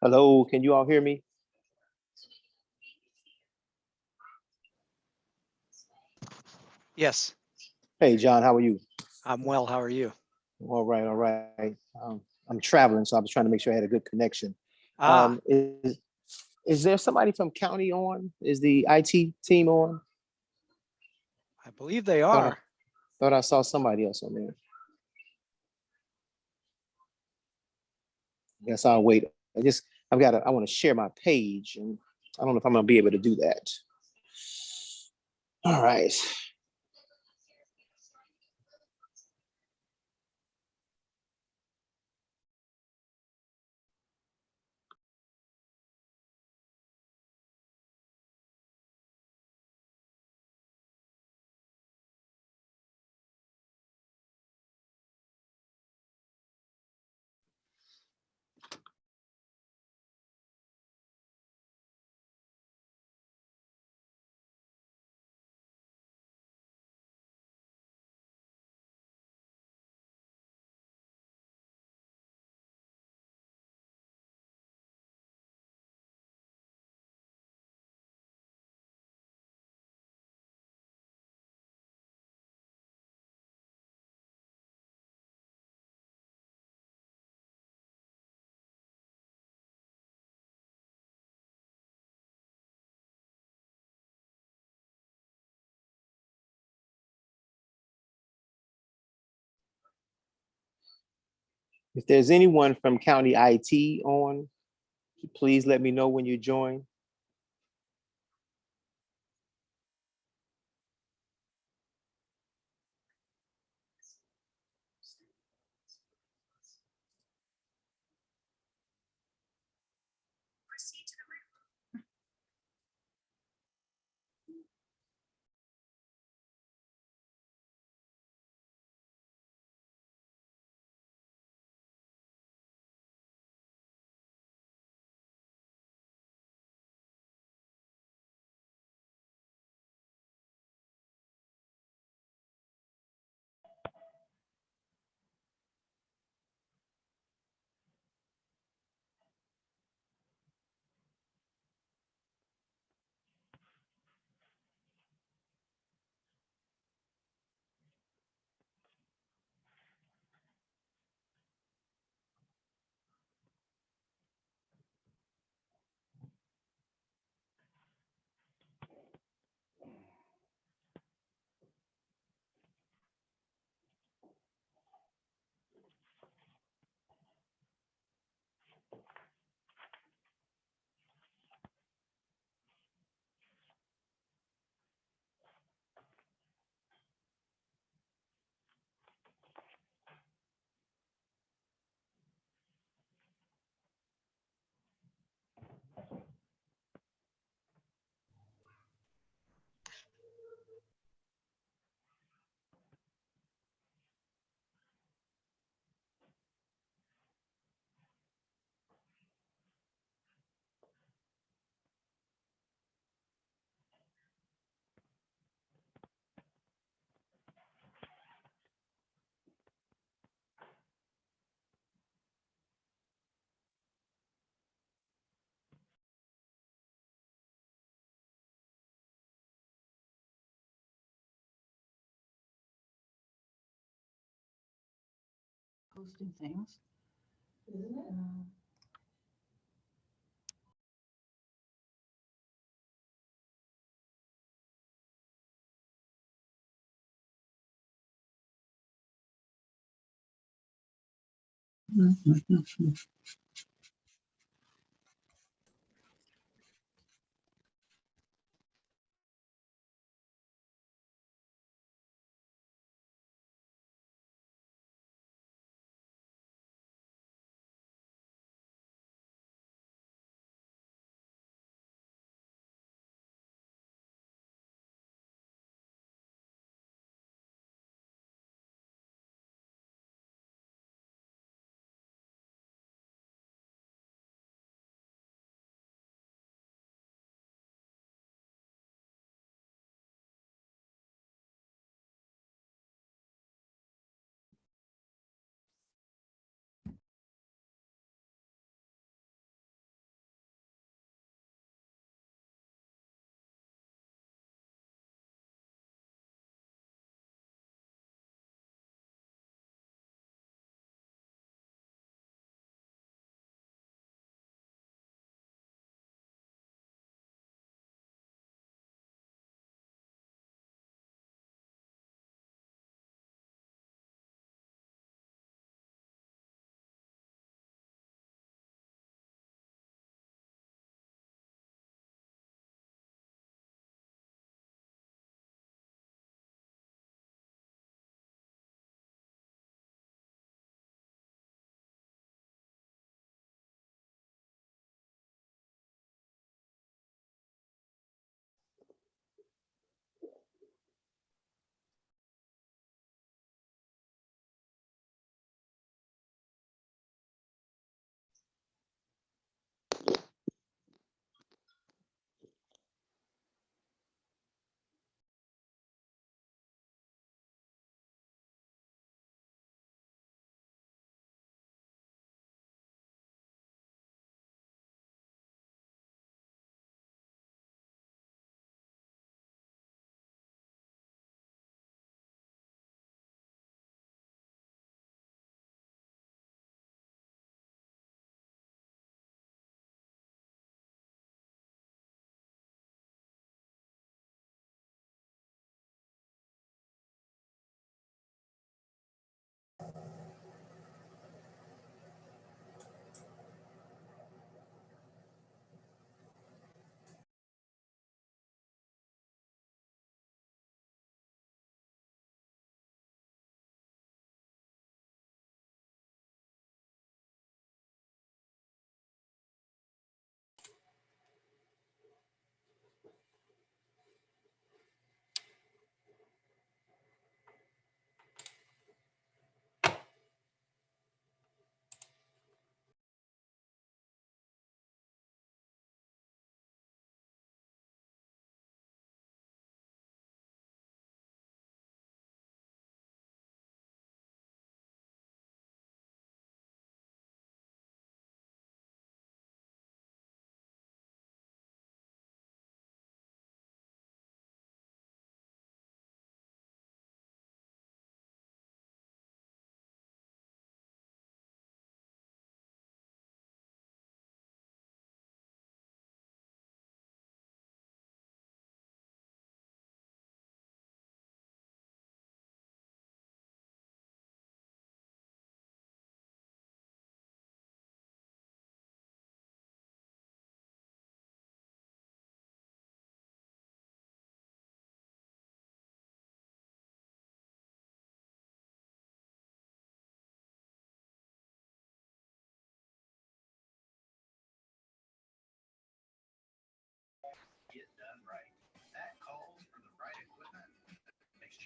Hello, can you all hear me? Yes, Hey, John, how are you? I'm well. How are you? All right, all right. I'm traveling, so I was trying to make sure I had a good connection. Ah, Is there somebody from county on? Is the IT team on? I believe they Thought I, are. thought I saw somebody else on there. Guess I'll wait. I want to share my page, and I don't know if I'm gonna be able to do that. All right. If there's anyone from county IT on, please let me know when you join. Posting things, isn't it?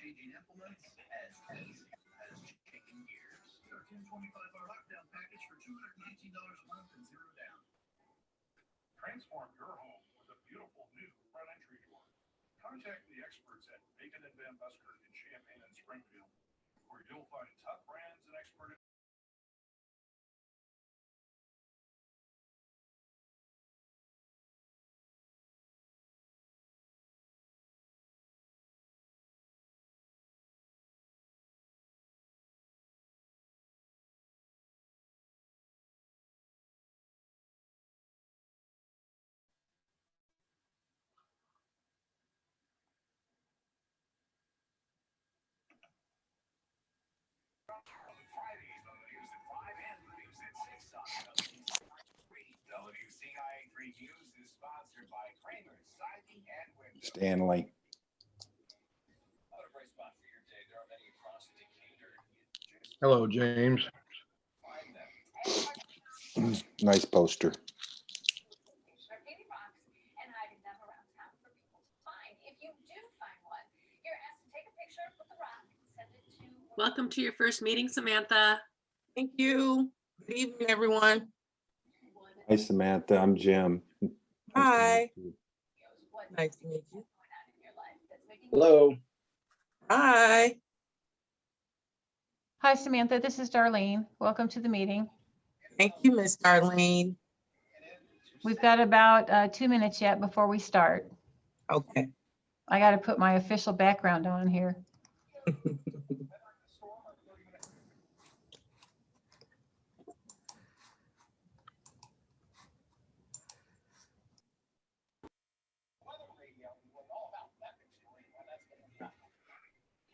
Transform your home with a beautiful new front entry door. Contact the experts at Bacon and Van Busker in Champaign and Springfield, where you'll find top brands and expert. Fridays on the news at 5 and the news at 6 on WCIA3 News is sponsored by Kramer's Siding and Windows. Stanley. What a great spot for your day. There are many across Decatur. Hello, James. Find them. Nice poster. Our beauty box and hiding them around town for people to find. If you do find one, you're asked to take a picture with the rock and send it to. Welcome to your first meeting, Samantha. Thank you. Good evening, everyone. Hi, Samantha. I'm Jim. Hi. What's Nice to meet you. going on in your life that's making Hello. Hi. Hi, Samantha. This is Darlene. Welcome to the meeting. Thank you, Miss Darlene. We've got about 2 minutes yet before we start. Okay. I got to put my official background on here.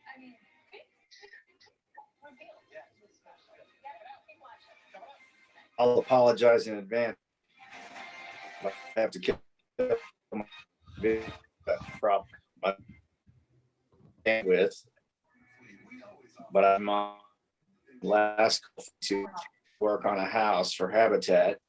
I mean, reveal. Keep watching. I'll apologize in advance. I have to get that problem with, but I'm on last to work on a house for Habitat.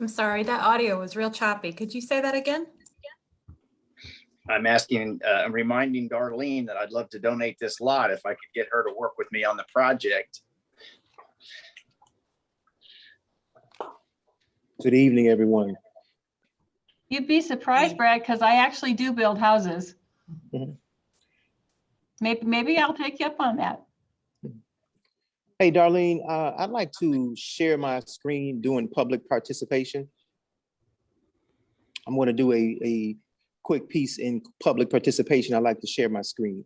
I'm sorry, that audio was real choppy. Could you say that again? I'm reminding Darlene that I'd love to donate this lot if I could get her to work with me on the project. Good evening, everyone. You'd be surprised, Brad, because I actually do build houses. Mhm. Maybe I'll take you up on that. Hey, Darlene, I'd like to share my screen doing public participation. I'm going to do a quick piece in public participation. I'd like to share my screen.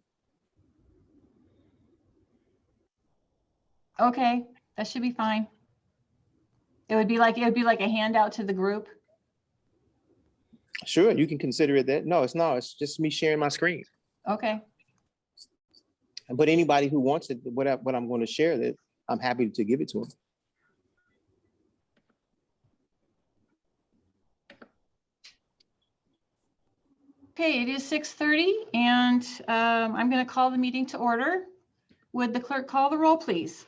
Okay, that should be fine. It would be like a handout to the group. Sure, you can consider it that. No, it's just me sharing my screen. Okay. But anybody who wants it, what I'm going to share, that I'm happy to give it to them. Okay, it is 6:30 and I'm going to call the meeting to order. Would the clerk call the roll, please?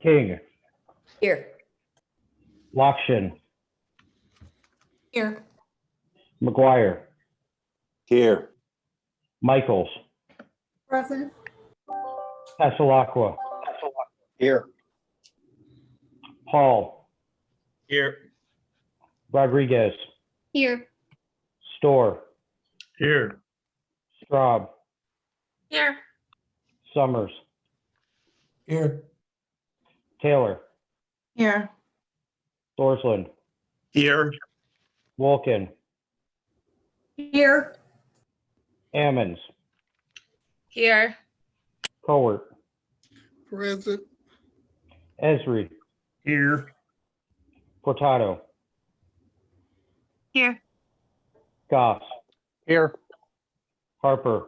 King, Here. Lakshin, Here. McGuire, Here. Michaels, Present. Passalacqua, Here. Hall, Here. Rodriguez, Here. Storr, Here. Straub, Here. Summers, Here. Taylor, Here. Thorsland, Here. Wolkin, Here. Ammons, Here. Cowart, Present. Esri, Here. Furtado, Here. Goss, Here. Harper,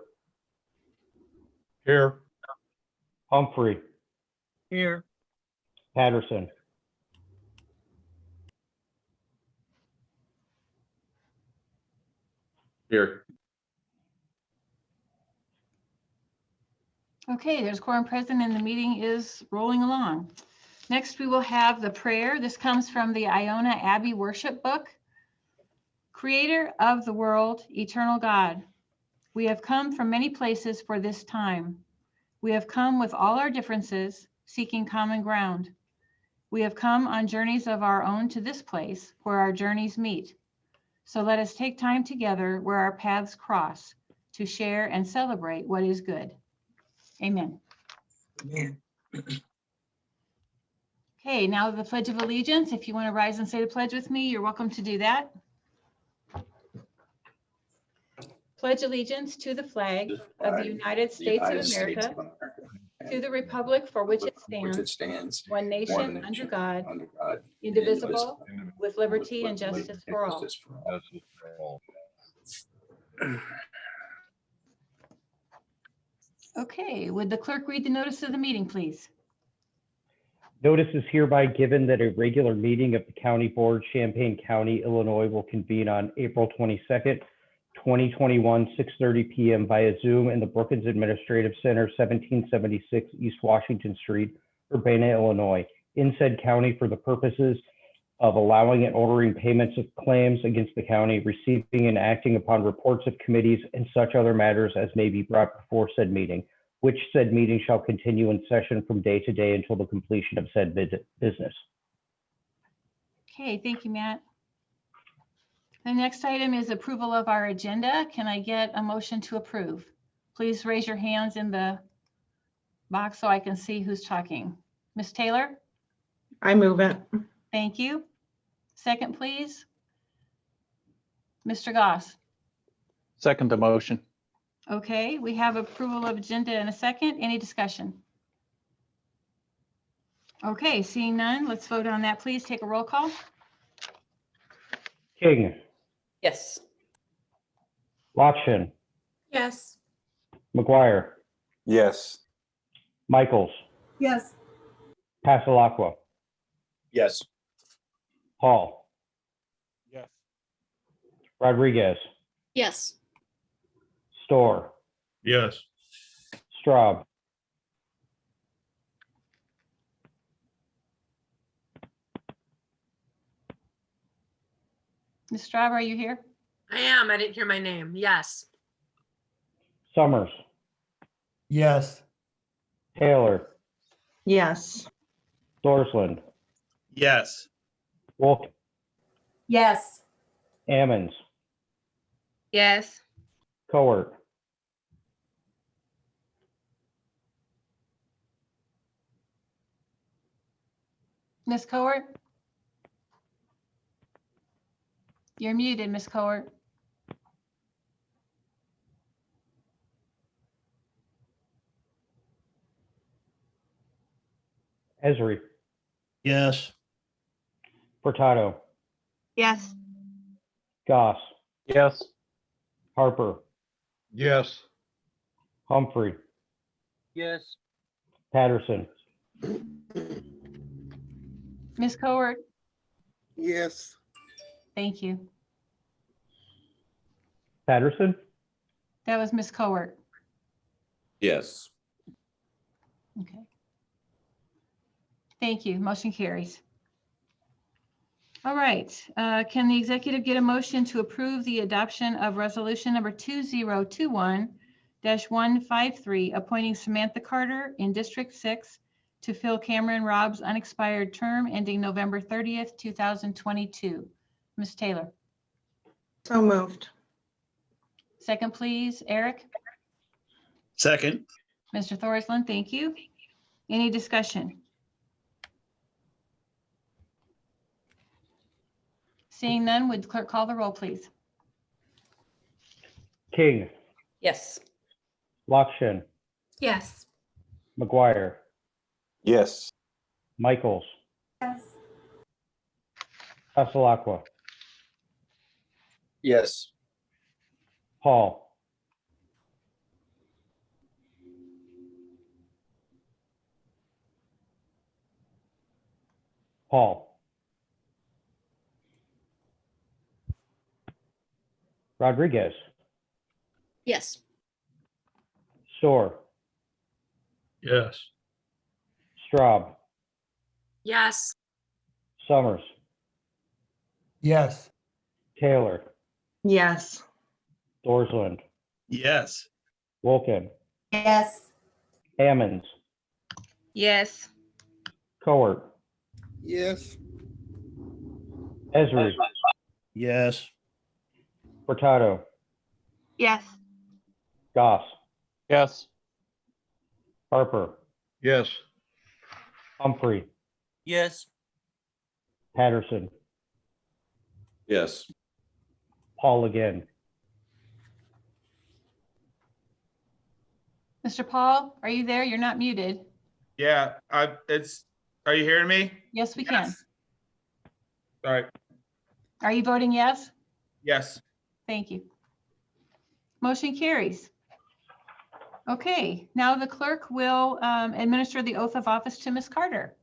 Here. Humphrey, Here. Patterson. Here. Okay, there's quorum present and the meeting is rolling along. Next, we will have the prayer. This comes from the Iona Abbey Worship Book. Creator of the world, eternal God, we have come from many places for this time. We have come with all our differences, seeking common ground. We have come on journeys of our own to this place where our journeys meet. So let us take time together where our paths cross to share and celebrate what is good. Amen. Amen. Okay, now the Pledge of Allegiance. If you want to rise and say the pledge with me, you're welcome to do that. Pledge allegiance to the flag of the United States of America, to the republic for which it stands, one nation under God, indivisible, with liberty and justice for all. Okay, would the clerk read the notice of the meeting, please? Notice is hereby given that a regular meeting of the County Board, Champaign County, Illinois will convene on April 22nd, 2021, 6:30 p.m. via Zoom in the Brookings Administrative Center, 1776 East Washington Street, Urbana, Illinois, in said county for the purposes of allowing and ordering payments of claims against the county, receiving and acting upon reports of committees and such other matters as may be brought before said meeting, which said meeting shall continue in session from day to day until the completion of said business. Okay, thank you, Matt. The next item is approval of our agenda. Can I get a motion to approve? Please raise your hands in the box so I can see who's talking. Ms. Taylor? I move it. Thank you. Second, please. Mr. Goss? Second the motion. Okay, we have approval of agenda in a second. Any discussion? Okay, seeing none, let's vote on that, please. Take a roll call. King, Yes. Lockshin, Yes. McGuire, Yes. Michaels, Yes. Pasalacqua, Yes. Hall, Yes. Rodriguez, Yes. Storr, Yes. Straub, Ms. Straub, are you here? I am. I didn't hear my name. Yes. Summers, Yes. Taylor, Yes. Dorsland, Yes. Wolf, Yes. Ammons, Yes. Cowart, Ms. Cowart? You're muted, Ms. Cowart. Esri, Yes. Furtado, Yes. Goss, Yes. Harper, Yes. Humphrey, Yes. Patterson, Ms. Cowart? Yes. Thank you. Patterson, That was Ms. Cowart. Yes. Okay. Thank you. Motion carries. All right. Can the executive get a motion to approve the adoption of resolution number 2021-153, appointing Samantha Carter in District 6 to fill Cameron Robb's unexpired term ending November 30th, 2022. Ms. Taylor? So moved. Second, please. Eric? Second. Mr. Thorsland, thank you. Any discussion? Seeing none, would the clerk call the roll, please? King, Yes. Lockshin, Yes. McGuire, Yes. Michaels, Yes. Pasalacqua, Yes. Hall, Rodriguez, Yes. Storr, Yes. Straub, Yes. Summers, Yes. Taylor, Yes. Dorsland, Yes. Wolken, Yes. Hammonds, Yes. Cowart, Yes. Esri, Yes. Furtado, Yes. Goss, Yes. Harper, Yes. Humphrey, Yes. Patterson, Yes. Paul again. Mr. Paul, are you there? You're not muted. Yeah, are you hearing me? Yes, we can. All right, Are you voting yes? yes. Thank you. Motion carries. Okay, now the clerk will administer the oath of office to Ms. Carter.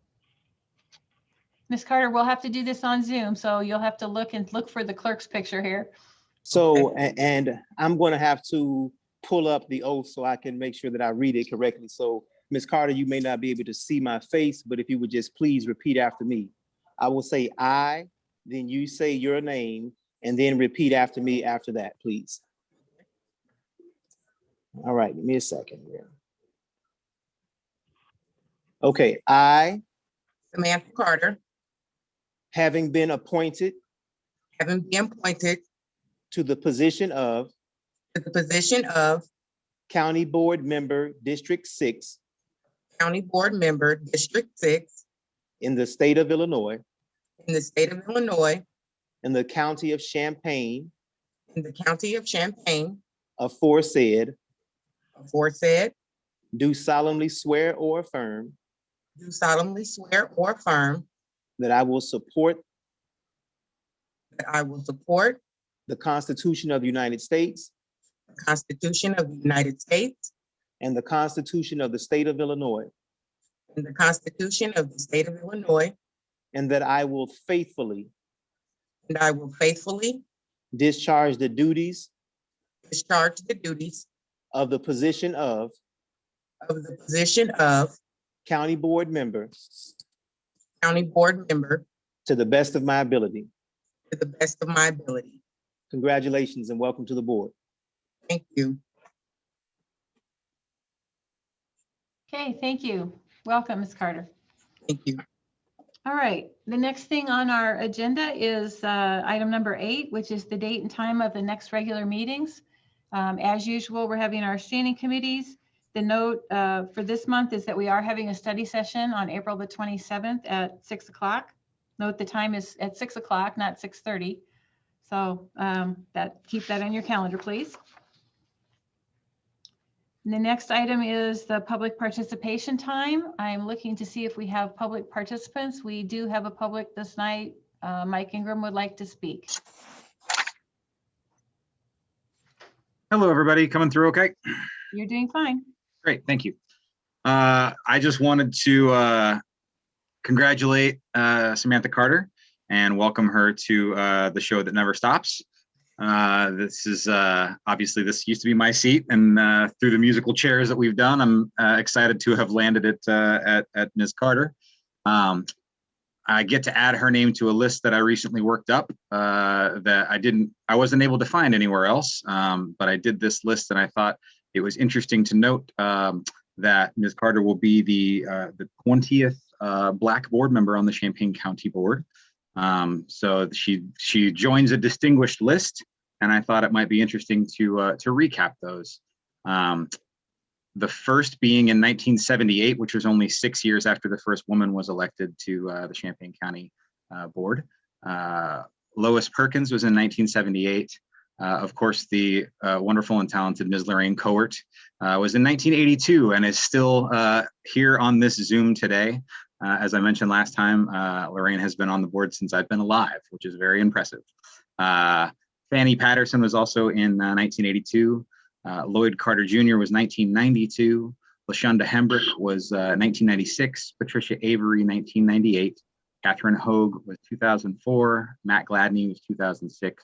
Ms. Carter, we'll have to do this on Zoom, so you'll have to look for the clerk's picture here. So, and I'm going to have to pull up the oath so I can make sure that I read it correctly. So, Ms. Carter, you may not be able to see my face, but if you would just please repeat after me. I will say I, then you say your name, and then repeat after me after that, please. All right, give me a second here. Okay, I, Samantha Carter, having been appointed having been appointed to the position of to the position of County Board Member, District 6 County Board Member, District 6, in the state of Illinois, in the state of Illinois, in the county of Champaign, in the county of Champaign, aforesaid, aforesaid, do solemnly swear or affirm do solemnly swear or affirm that I will support that I will support the Constitution of the United States the Constitution of the United States and the Constitution of the state of Illinois, and the Constitution of the state of Illinois, and that I will faithfully and I will faithfully discharge the duties discharge the duties of the position of County Board Member County Board Member to the best of my ability. to the best of my ability. Congratulations and welcome to the board. Thank you. Okay, thank you. Welcome, Ms. Carter. Thank you. All right, the next thing on our agenda is item number 8, which is the date and time of the next regular meetings. As usual, we're having our standing committees. The note for this month is that we are having a study session on April the 27th at 6 o'clock. Note the time is at 6 o'clock, not 6:30. So keep that on your calendar, please. And the next item is the public participation time. I'm looking to see if we have public participants. We do have a public this night. Mike Ingram would like to speak. Hello, everybody. Coming through okay? You're doing fine. Great, thank you. I just wanted to congratulate Samantha Carter and welcome her to the show that never stops. This is obviously this used to be my seat, and through the musical chairs that we've done, I'm excited to have landed it at Ms. Carter. I get to add her name to a list that I recently worked up that I wasn't able to find anywhere else, but I did this list and I thought it was interesting to note that Ms. Carter will be the 20th Black board member on the Champaign County Board. So she joins a distinguished list, and I thought it might be interesting to recap those. The first being in 1978, which was only 6 years after the first woman was elected to the Champaign County Board. Lois Perkins was in 1978. Of course, the wonderful and talented Ms. Lorraine Cowart was in 1982 and is still here on this Zoom today. As I mentioned last time, Lorraine has been on the board since I've been alive, which is very impressive. Fanny Patterson was also in 1982. Lloyd Carter Jr. was 1992. LaShonda Hembrick was 1996. Patricia Avery, 1998. Catherine Hogue was 2004. Matt Gladney was 2006.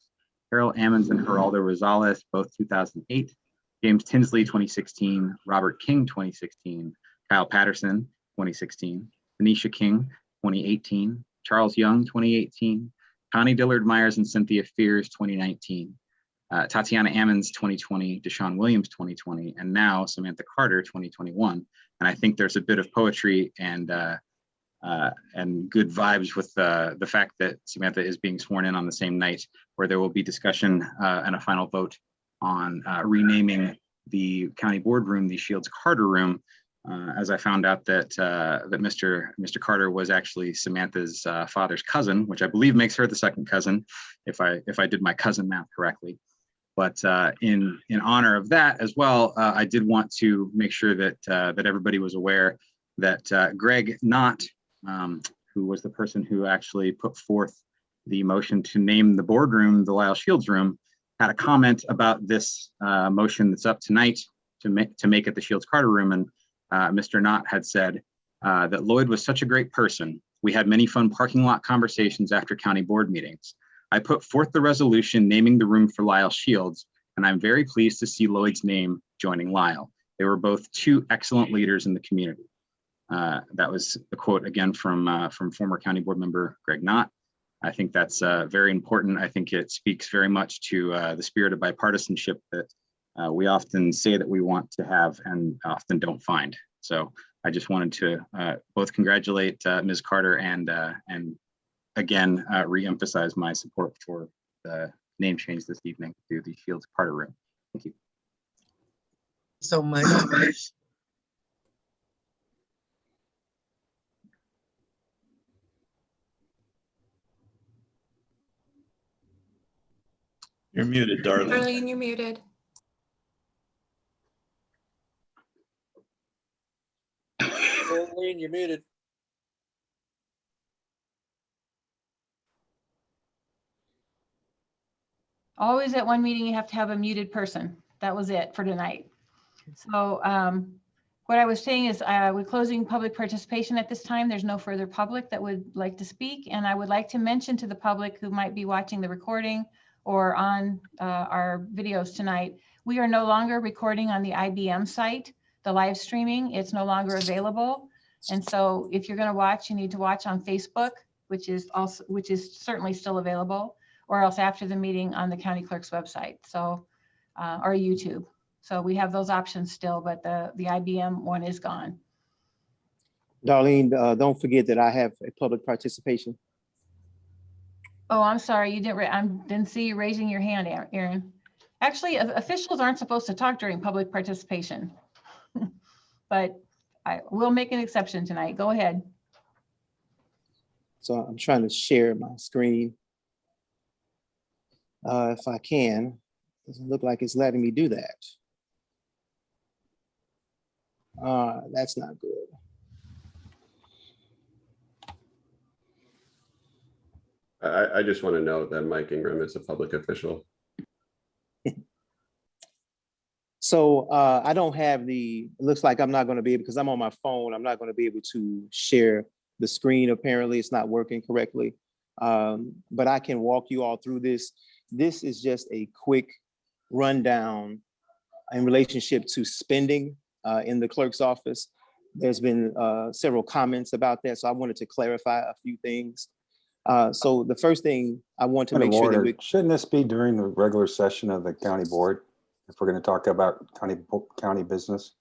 Carol Ammons and Geraldo Rosales, both 2008. James Tinsley, 2016. Robert King, 2016. Kyle Patterson, 2016, Anisha King, 2018, Charles Young, 2018, Connie Dillard Myers and Cynthia Fears, 2019, Tatiana Ammons, 2020, Deshaun Williams, 2020, and now Samantha Carter, 2021. And I think there's a bit of poetry and good vibes with the fact that Samantha is being sworn in on the same night, where there will be discussion and a final vote on renaming the county boardroom the Shields Carter Room, as I found out that Mr. Carter was actually Samantha's father's cousin, which I believe makes her the second cousin, if I did my cousin math correctly. But in honor of that as well, I did want to make sure that everybody was aware that Greg Knott, who was the person who actually put forth the motion to name the boardroom the Lyle Shields Room, had a comment about this motion that's up tonight to make it the Shields Carter Room. And Mr. Knott had said that Lloyd was such a great person. We had many fun parking lot conversations after county board meetings. I put forth the resolution naming the room for Lyle Shields, and I'm very pleased to see Lloyd's name joining Lyle. They were both two excellent leaders in the community. That was a quote again from former county board member Greg Knott. I think that's very important. I think it speaks very much to the spirit of bipartisanship that we often say that we want to have and often don't find. So I just wanted to both congratulate Ms. Carter and again re-emphasize my support for the name change this evening to the Shields Carter Room. Thank you so much. You're muted, Darlene. Darlene, you're muted. Darlene, you're muted. Always at one meeting, you have to have a muted person. That was it for tonight. So what I was saying is we're closing public participation at this time. There's no further public that would like to speak. And I would like to mention to the public who might be watching the recording or on our videos tonight, we are no longer recording on the IBM site, the live streaming. It's no longer available. And so if you're going to watch, you need to watch on Facebook, which is certainly still available, or else after the meeting on the county clerk's website. So, or YouTube. So we have those options still, but the IBM one is gone. Darlene, don't forget that I have a public participation. Oh, I'm sorry, you didn't see you raising your hand, Aaron. Actually, officials aren't supposed to talk during public participation, but I will make an exception tonight. Go ahead. So I'm trying to share my screen. If I can, doesn't look like it's letting me do that. That's not good. I just want to note that Mike Ingram is a public official. So I don't have it looks like I'm not going to be able, because I'm on my phone, I'm not going to be able to share the screen. Apparently it's not working correctly. But I can walk you all through this. This is just a quick rundown in relationship to spending in the clerk's office. There's been several comments about that, so I wanted to clarify a few things. So the first thing I want to make sure that shouldn't this be during the regular session of the county board if we're going to talk about county business?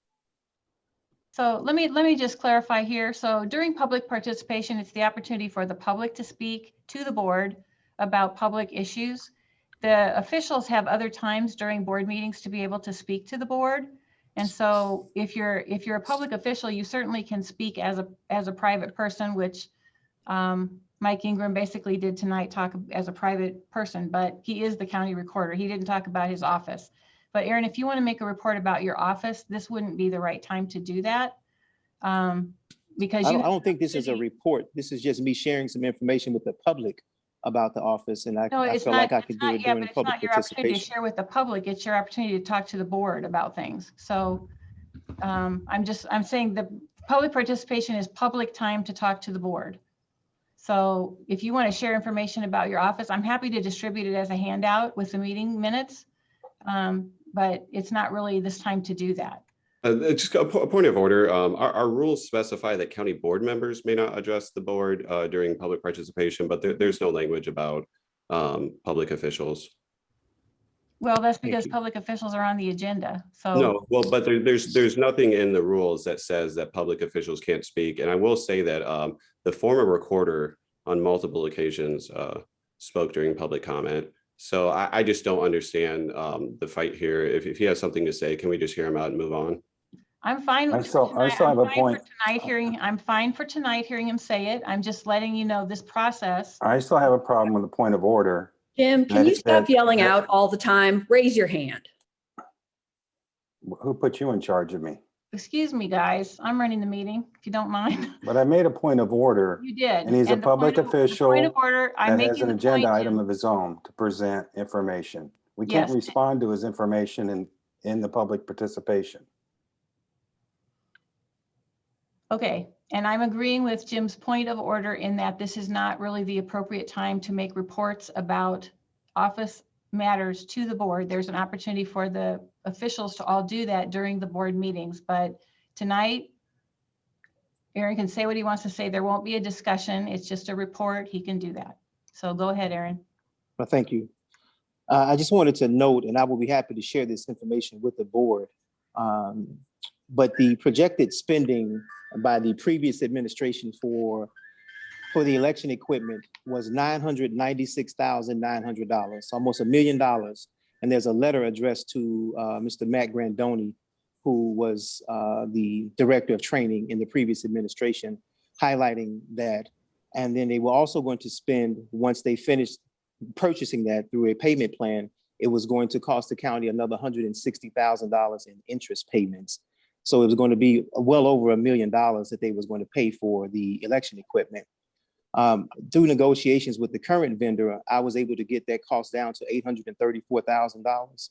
So let me just clarify here. So during public participation, it's the opportunity for the public to speak to the board about public issues. The officials have other times during board meetings to be able to speak to the board. And so if you're a public official, you certainly can speak as a private person, which Mike Ingram basically did tonight, talk as a private person, but he is the county recorder. He didn't talk about his office. But Aaron, if you want to make a report about your office, this wouldn't be the right time to do that. Because I don't think this is a report. This is just me sharing some information with the public about the office, and I feel like I could do it during public participation. It's not your opportunity to share with the public. It's your opportunity to talk to the board about things. So I'm saying the public participation is public time to talk to the board. So if you want to share information about your office, I'm happy to distribute it as a handout with the meeting minutes, but it's not really this time to do that. Just a point of order. Our rules specify that county board members may not address the board during public participation, but there's no language about public officials. Well, that's Thank because you. public officials are on the agenda. So No, well, but there's nothing in the rules that says that public officials can't speak. And I will say that the former recorder on multiple occasions spoke during public comment. So I just don't understand the fight here. If he has something to say, can we just hear him out and move on? I'm fine I with still tonight. have a point. I'm fine for tonight hearing him say it. I'm just letting you know this process. I still have a problem with the point of order. Jim, can you stop yelling out all the time? Raise your hand. Who put you in charge of me? Excuse me, guys. I'm running the meeting, if you don't mind. But I made a point of order. You did. And he's a the public point of- official The point of order, I'm that has making an the agenda point, item Jim. of his own to present information. We can't Yes. respond to his information in the public participation. Okay, and I'm agreeing with Jim's point of order in that this is not really the appropriate time to make reports about office matters to the board. There's an opportunity for the officials to all do that during the board meetings, but tonight, Aaron can say what he wants to say. There won't be a discussion. It's just a report. He can do that. So go ahead, Aaron. Well, thank you. I just wanted to note, and I will be happy to share this information with the board, but the projected spending by the previous administration for the election equipment was $996,900, almost $1 million. And there's a letter addressed to Mr. Matt Grandoni, who was the director of training in the previous administration, highlighting that. And then they were also going to spend, once they finished purchasing that through a payment plan, it was going to cost the county another $160,000 in interest payments. So it was going to be well over $1 million that they was going to pay for the election equipment. Through negotiations with the current vendor, I was able to get that cost down to $834,000,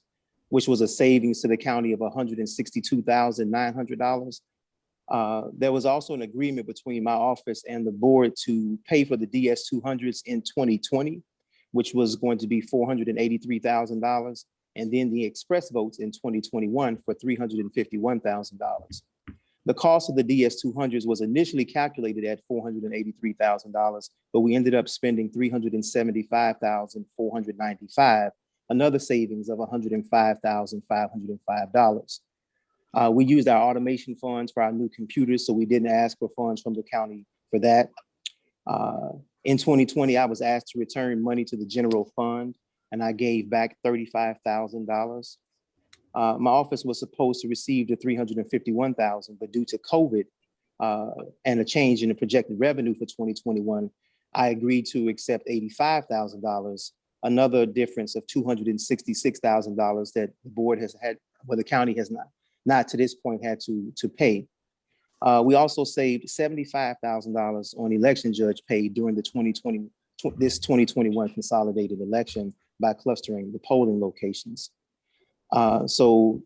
which was a savings to the county of $162,900. There was also an agreement between my office and the board to pay for the DS200s in 2020, which was going to be $483,000. And then the express votes in 2021 for $351,000. The cost of the DS200s was initially calculated at $483,000, but we ended up spending $375,495, another savings of $105,505. We used our automation funds for our new computers, so we didn't ask for funds from the county for that. In 2020, I was asked to return money to the general fund, and I gave back $35,000. My office was supposed to receive the $351,000, but due to COVID and a change in the projected revenue for 2021, I agreed to accept $85,000, another difference of $266,000 that the board has had, well, the county has not to this point had to pay. We also saved $75,000 on election judge pay during the 2021 consolidated election by clustering the polling locations. So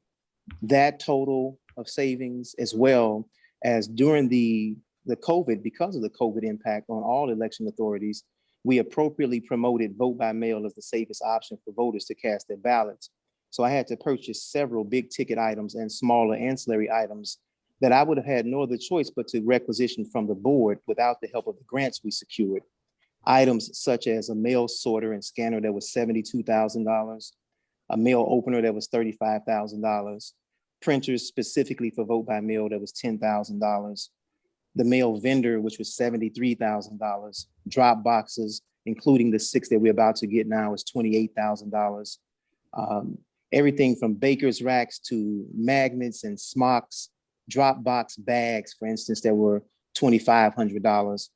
that total of savings, as well as during the COVID, because of the COVID impact on all election authorities, we appropriately promoted vote by mail as the safest option for voters to cast their ballots. So I had to purchase several big ticket items and smaller ancillary items that I would have had no other choice but to requisition from the board without the help of the grants we secured. Items such as a mail sorter and scanner that was $72,000, a mail opener that was $35,000, printers specifically for vote by mail that was $10,000, the mail vendor, which was $73,000, drop boxes, including the 6 that we're about to get now, is $28,000. Everything from baker's racks to magnets and smocks, drop box bags, for instance, that were $2,500.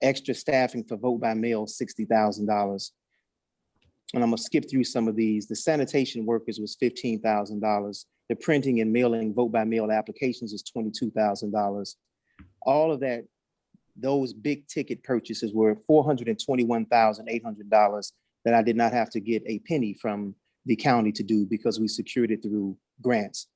Extra staffing for vote by mail, $60,000. And I'm gonna skip through some of these. The sanitation workers was $15,000. The printing and mailing vote by mail applications is $22,000. All of that, those big ticket purchases were $421,800 that I did not have to get a penny from the county to do because we secured it through grants.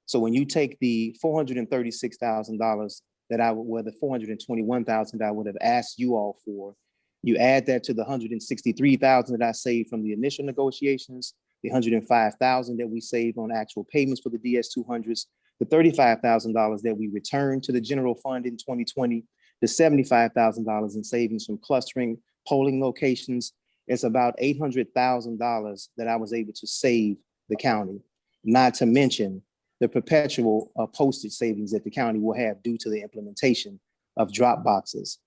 So when you take the $436,000 that the $421,000 I would have asked you all for, you add that to the $163,000 that I saved from the initial negotiations, the $105,000 that we saved on actual payments for the DS200s, the $35,000 that we returned to the general fund in 2020, the $75,000 in savings from clustering polling locations. It's about $800,000 that I was able to save the county, not to mention the perpetual postage savings that the county will have due to the implementation of drop boxes.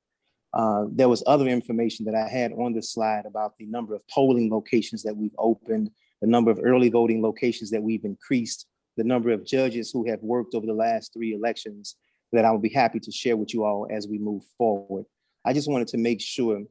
There was other information that I had on this slide about the number of polling locations that we've opened, the number of early voting locations that we've increased, the number of judges who have worked over the last 3 elections that I will be happy to share with you all as we move forward. I just wanted to make sure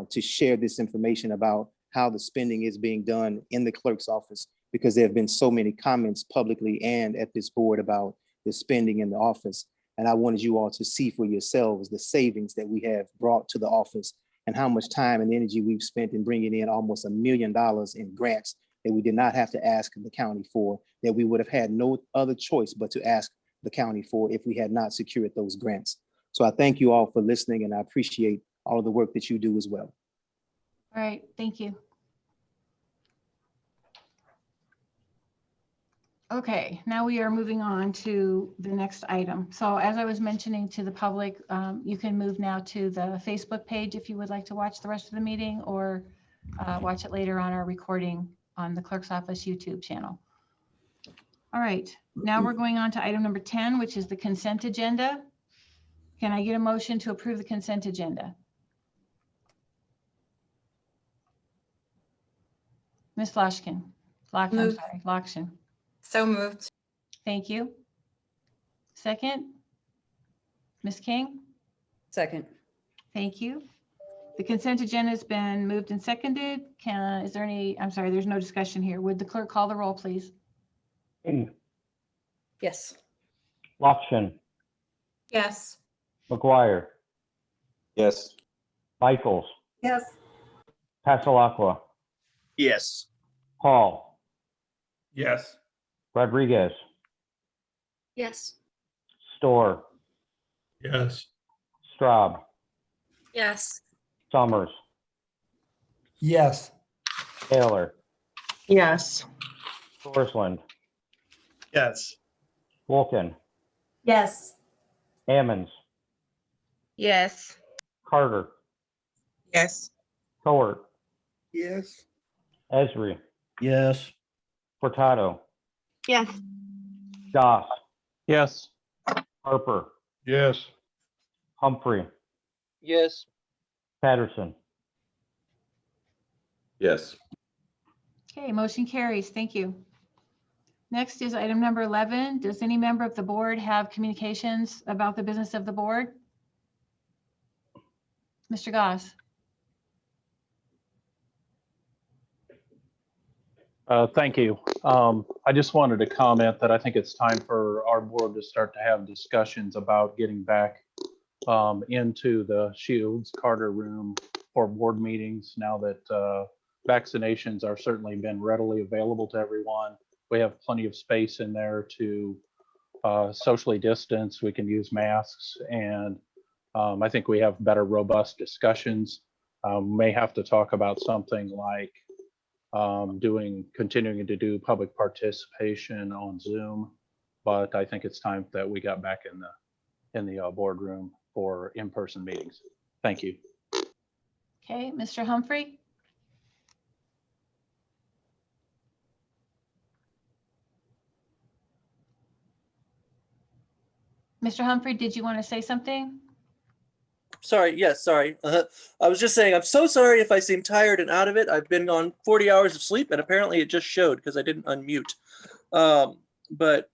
to share this information about how the spending is being done in the clerk's office, because there have been so many comments publicly and at this board about the spending in the office. And I wanted you all to see for yourselves the savings that we have brought to the office and how much time and energy we've spent in bringing in almost $1 million in grants that we did not have to ask the county for, that we would have had no other choice but to ask the county for if we had not secured those grants. So I thank you all for listening, and I appreciate all of the work that you do as well. All right, thank you. Okay, now we are moving on to the next item. So as I was mentioning to the public, you can move now to the Facebook page if you would like to watch the rest of the meeting, or watch it later on our recording on the Clerk's Office YouTube channel. All right, now we're going on to item number 10, which is the consent agenda. Can I get a motion to approve the consent agenda? Ms. Loshkin. I'm Move. sorry, Lokshin. So moved. Thank you. Second? Ms. King? Second. Thank you. The consent agenda has been moved and seconded. Is there any, I'm sorry, there's no discussion here. Would the clerk call the roll, please? King, Yes. Lokshin, Yes. McGuire, Yes. Michaels, Yes. Passalacqua, Yes. Paul, Yes. Rodriguez, Yes. Storr, Yes. Straub, Yes. Summers, Yes. Taylor, Yes. Sorsland, Yes. Wolken, Yes. Ammons, Yes. Carter, Yes. Cowart, Yes. Esri, Yes. Furtado, Yes. Goss, Yes. Harper, Yes. Humphrey, Yes. Patterson. Yes. Okay, motion carries. Thank you. Next is item number 11. Does any member of the board have communications about the business of the board? Mr. Goss? Thank you. I just wanted to comment that I think it's time for our board to start to have discussions about getting back into the Shields Carter room for board meetings now that vaccinations are certainly been readily available to everyone. We have plenty of space in there to socially distance. We can use masks, and I think we have better, robust discussions. May have to talk about something like continuing to do public participation on Zoom, but I think it's time that we got back in the boardroom for in-person meetings. Thank you. Okay, Mr. Humphrey? Mr. Humphrey, did you want to say something? Sorry. Yes. Sorry. I was just saying, I'm so sorry if I seem tired and out of it. I've been on 40 hours of sleep, and apparently it just showed because I didn't unmute. But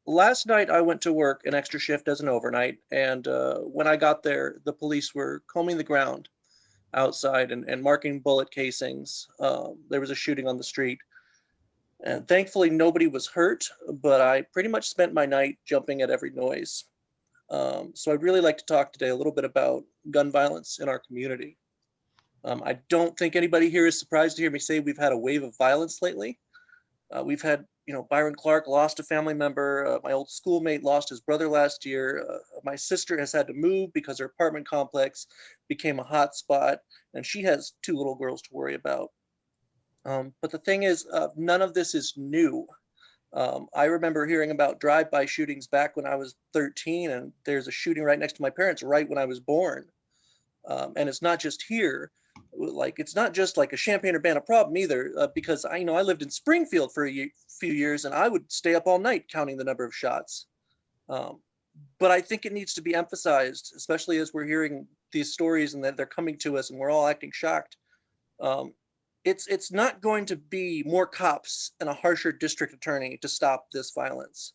last night I went to work an extra shift as an overnight. And when I got there, the police were combing the ground outside and marking bullet casings. There was a shooting on the street. And thankfully nobody was hurt, but I pretty much spent my night jumping at every noise. So I'd really like to talk today a little bit about gun violence in our community. I don't think anybody here is surprised to hear me say we've had a wave of violence lately. We've had, Byron Clark lost a family member. My old schoolmate lost his brother last year. My sister has had to move because her apartment complex became a hot spot, and she has 2 little girls to worry about. But the thing is, none of this is new. I remember hearing about drive-by shootings back when I was 13, and there's a shooting right next to my parents right when I was born. And it's not just here. Like, it's not just like a Champaign-Urbana problem either, because I lived in Springfield for a few years, and I would stay up all night counting the number of shots. But I think it needs to be emphasized, especially as we're hearing these stories and that they're coming to us and we're all acting shocked. It's not going to be more cops and a harsher district attorney to stop this violence.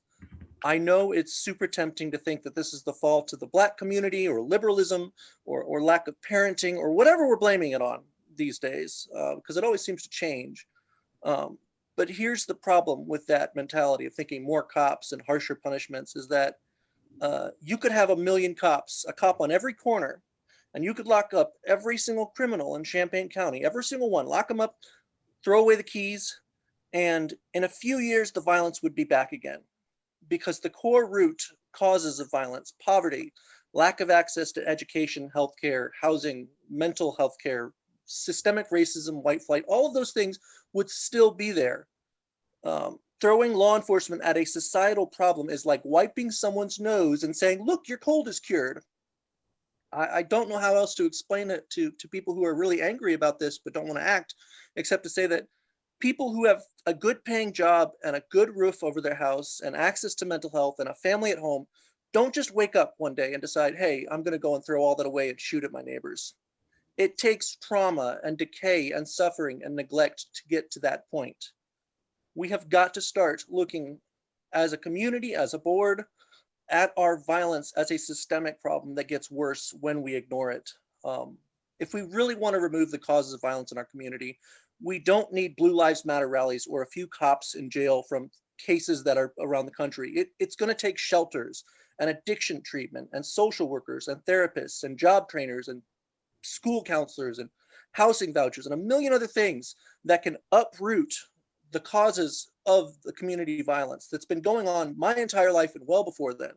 I know it's super tempting to think that this is the fault of the Black community or liberalism or lack of parenting or whatever we're blaming it on these days, because it always seems to change. But here's the problem with that mentality of thinking more cops and harsher punishments is that you could have 1 million cops, a cop on every corner, and you could lock up every single criminal in Champaign County, every single one, lock them up, throw away the keys, and in a few years, the violence would be back again. Because the core root causes of violence, poverty, lack of access to education, healthcare, housing, mental health care, systemic racism, white flight, all of those things would still be there. Throwing law enforcement at a societal problem is like wiping someone's nose and saying, look, your cold is cured. I don't know how else to explain it to people who are really angry about this but don't want to act, except to say that people who have a good paying job and a good roof over their house and access to mental health and a family at home don't just wake up one day and decide, hey, I'm going to go and throw all that away and shoot at my neighbors. It takes trauma and decay and suffering and neglect to get to that point. We have got to start looking as a community, as a board, at our violence as a systemic problem that gets worse when we ignore it. If we really want to remove the causes of violence in our community, we don't need Blue Lives Matter rallies or a few cops in jail from cases that are around the country. It's going to take shelters and addiction treatment and social workers and therapists and job trainers and school counselors and housing vouchers and a million other things that can uproot the causes of the community violence that's been going on my entire life and well before then.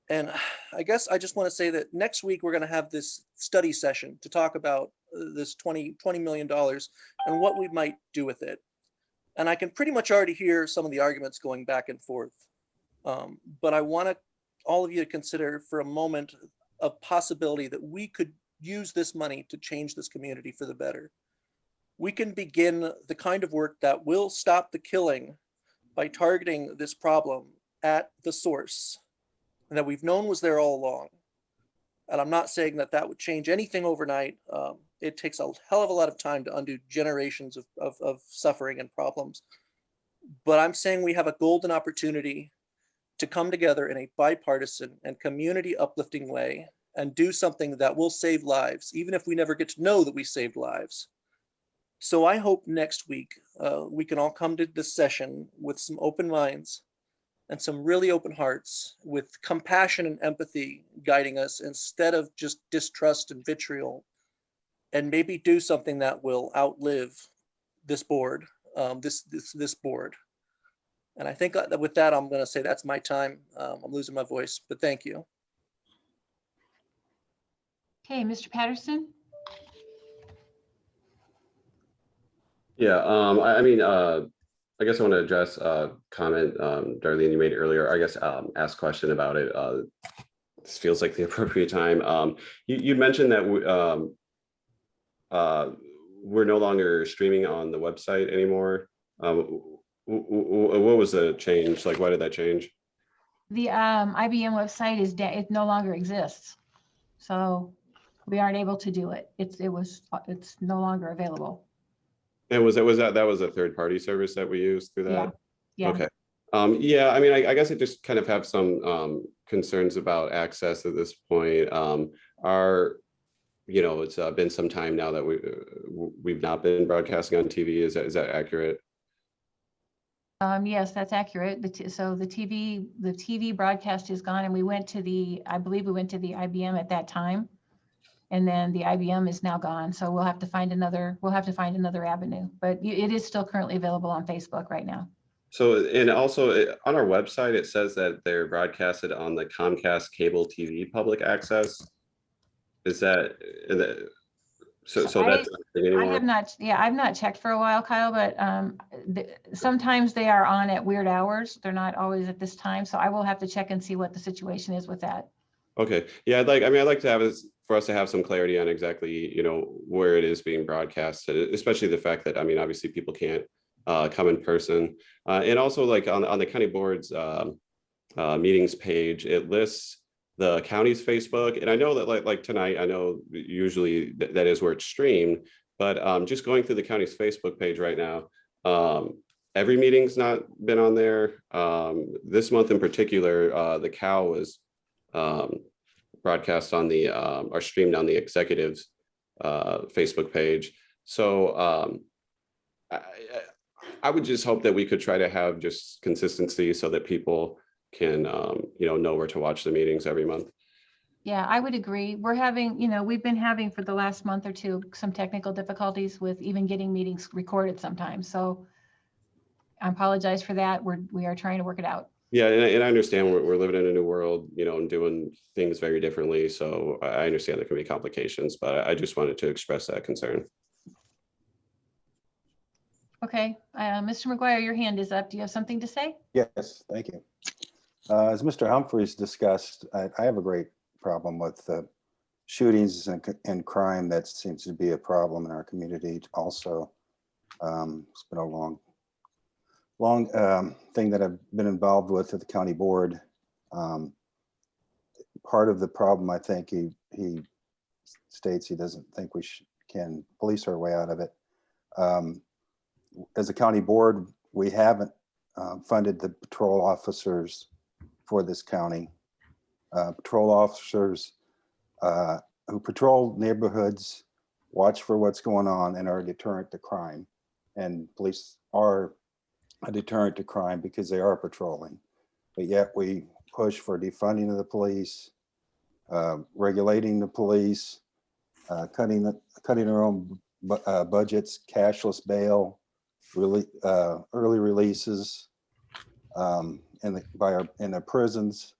And I guess I just want to say that next week we're going to have this study session to talk about this $20 million and what we might do with it. And I can pretty much already hear some of the arguments going back and forth. But I want all of you to consider for a moment a possibility that we could use this money to change this community for the better. We can begin the kind of work that will stop the killing by targeting this problem at the source and that we've known was there all along. And I'm not saying that that would change anything overnight. It takes a hell of a lot of time to undo generations of suffering and problems. But I'm saying we have a golden opportunity to come together in a bipartisan and community uplifting way and do something that will save lives, even if we never get to know that we saved lives. So I hope next week we can all come to this session with some open minds and some really open hearts, with compassion and empathy guiding us instead of just distrust and vitriol, and maybe do something that will outlive this board, this board. And I think that with that, I'm going to say that's my time. I'm losing my voice, but thank you. Okay, Mr. Patterson. Yeah, I guess I want to address a comment, Darlene, you made earlier. I guess ask a question about it. This feels like the appropriate time. You mentioned that we're no longer streaming on the website anymore. What was the change? Like, why did that change? The IBM website it no longer exists, so we aren't able to do it. It's no longer available. And was that a third-party service that we used through that? Yeah. Okay. Yeah, I mean, I guess I just kind of have some concerns about access at this point. It's been some time now that we've not been broadcasting on TV. Is that accurate? Yes, that's accurate. So the TV broadcast is gone, and I believe we went to the IBM at that time. And then the IBM is now gone. So we'll have to find another avenue, but it is still currently available on Facebook right now. So, and also on our website, it says that they're broadcasted on the Comcast cable TV public access. So I- that's not a thing I anymore. have not, yeah, I've not checked for a while, Kyle, but sometimes they are on at weird hours. They're not always at this time. So I will have to check and see what the situation is with that. Okay, yeah, I'd like to have this for us to have some clarity on exactly, where it is being broadcasted, especially the fact that, obviously people can't come in person. And also like on the county board's meetings page, it lists the county's Facebook. And I know that like tonight, I know usually that is where it's streamed, but just going through the county's Facebook page right now, every meeting's not been on there. This month in particular, the cow was broadcast on the or streamed on the executive's Facebook page. So I would just hope that we could try to have just consistency so that people can know where to watch the meetings every month. Yeah, I would agree. We're having, we've been having for the last month or two, some technical difficulties with even getting meetings recorded sometimes. So I apologize for that. We are trying to work it out. Yeah, and I understand we're living in a new world, and doing things very differently. So I understand there can be complications, but I just wanted to express that concern. Okay, Mr. McGuire, your hand is up. Do you have something to say? Yes, thank you. As Mr. Humphreys discussed, I have a great problem with shootings and crime. That seems to be a problem in our community also. It's been a long thing that I've been involved with at the county board. Part of the problem, I think he states he doesn't think we can police our way out of it. As a county board, we haven't funded the patrol officers for this county. Patrol officers who patrol neighborhoods, watch for what's going on, and are a deterrent to crime. And police are a deterrent to crime because they are patrolling. But yet we push for defunding of the police, regulating the police, cutting our own budgets, cashless bail, early releases in the prisons.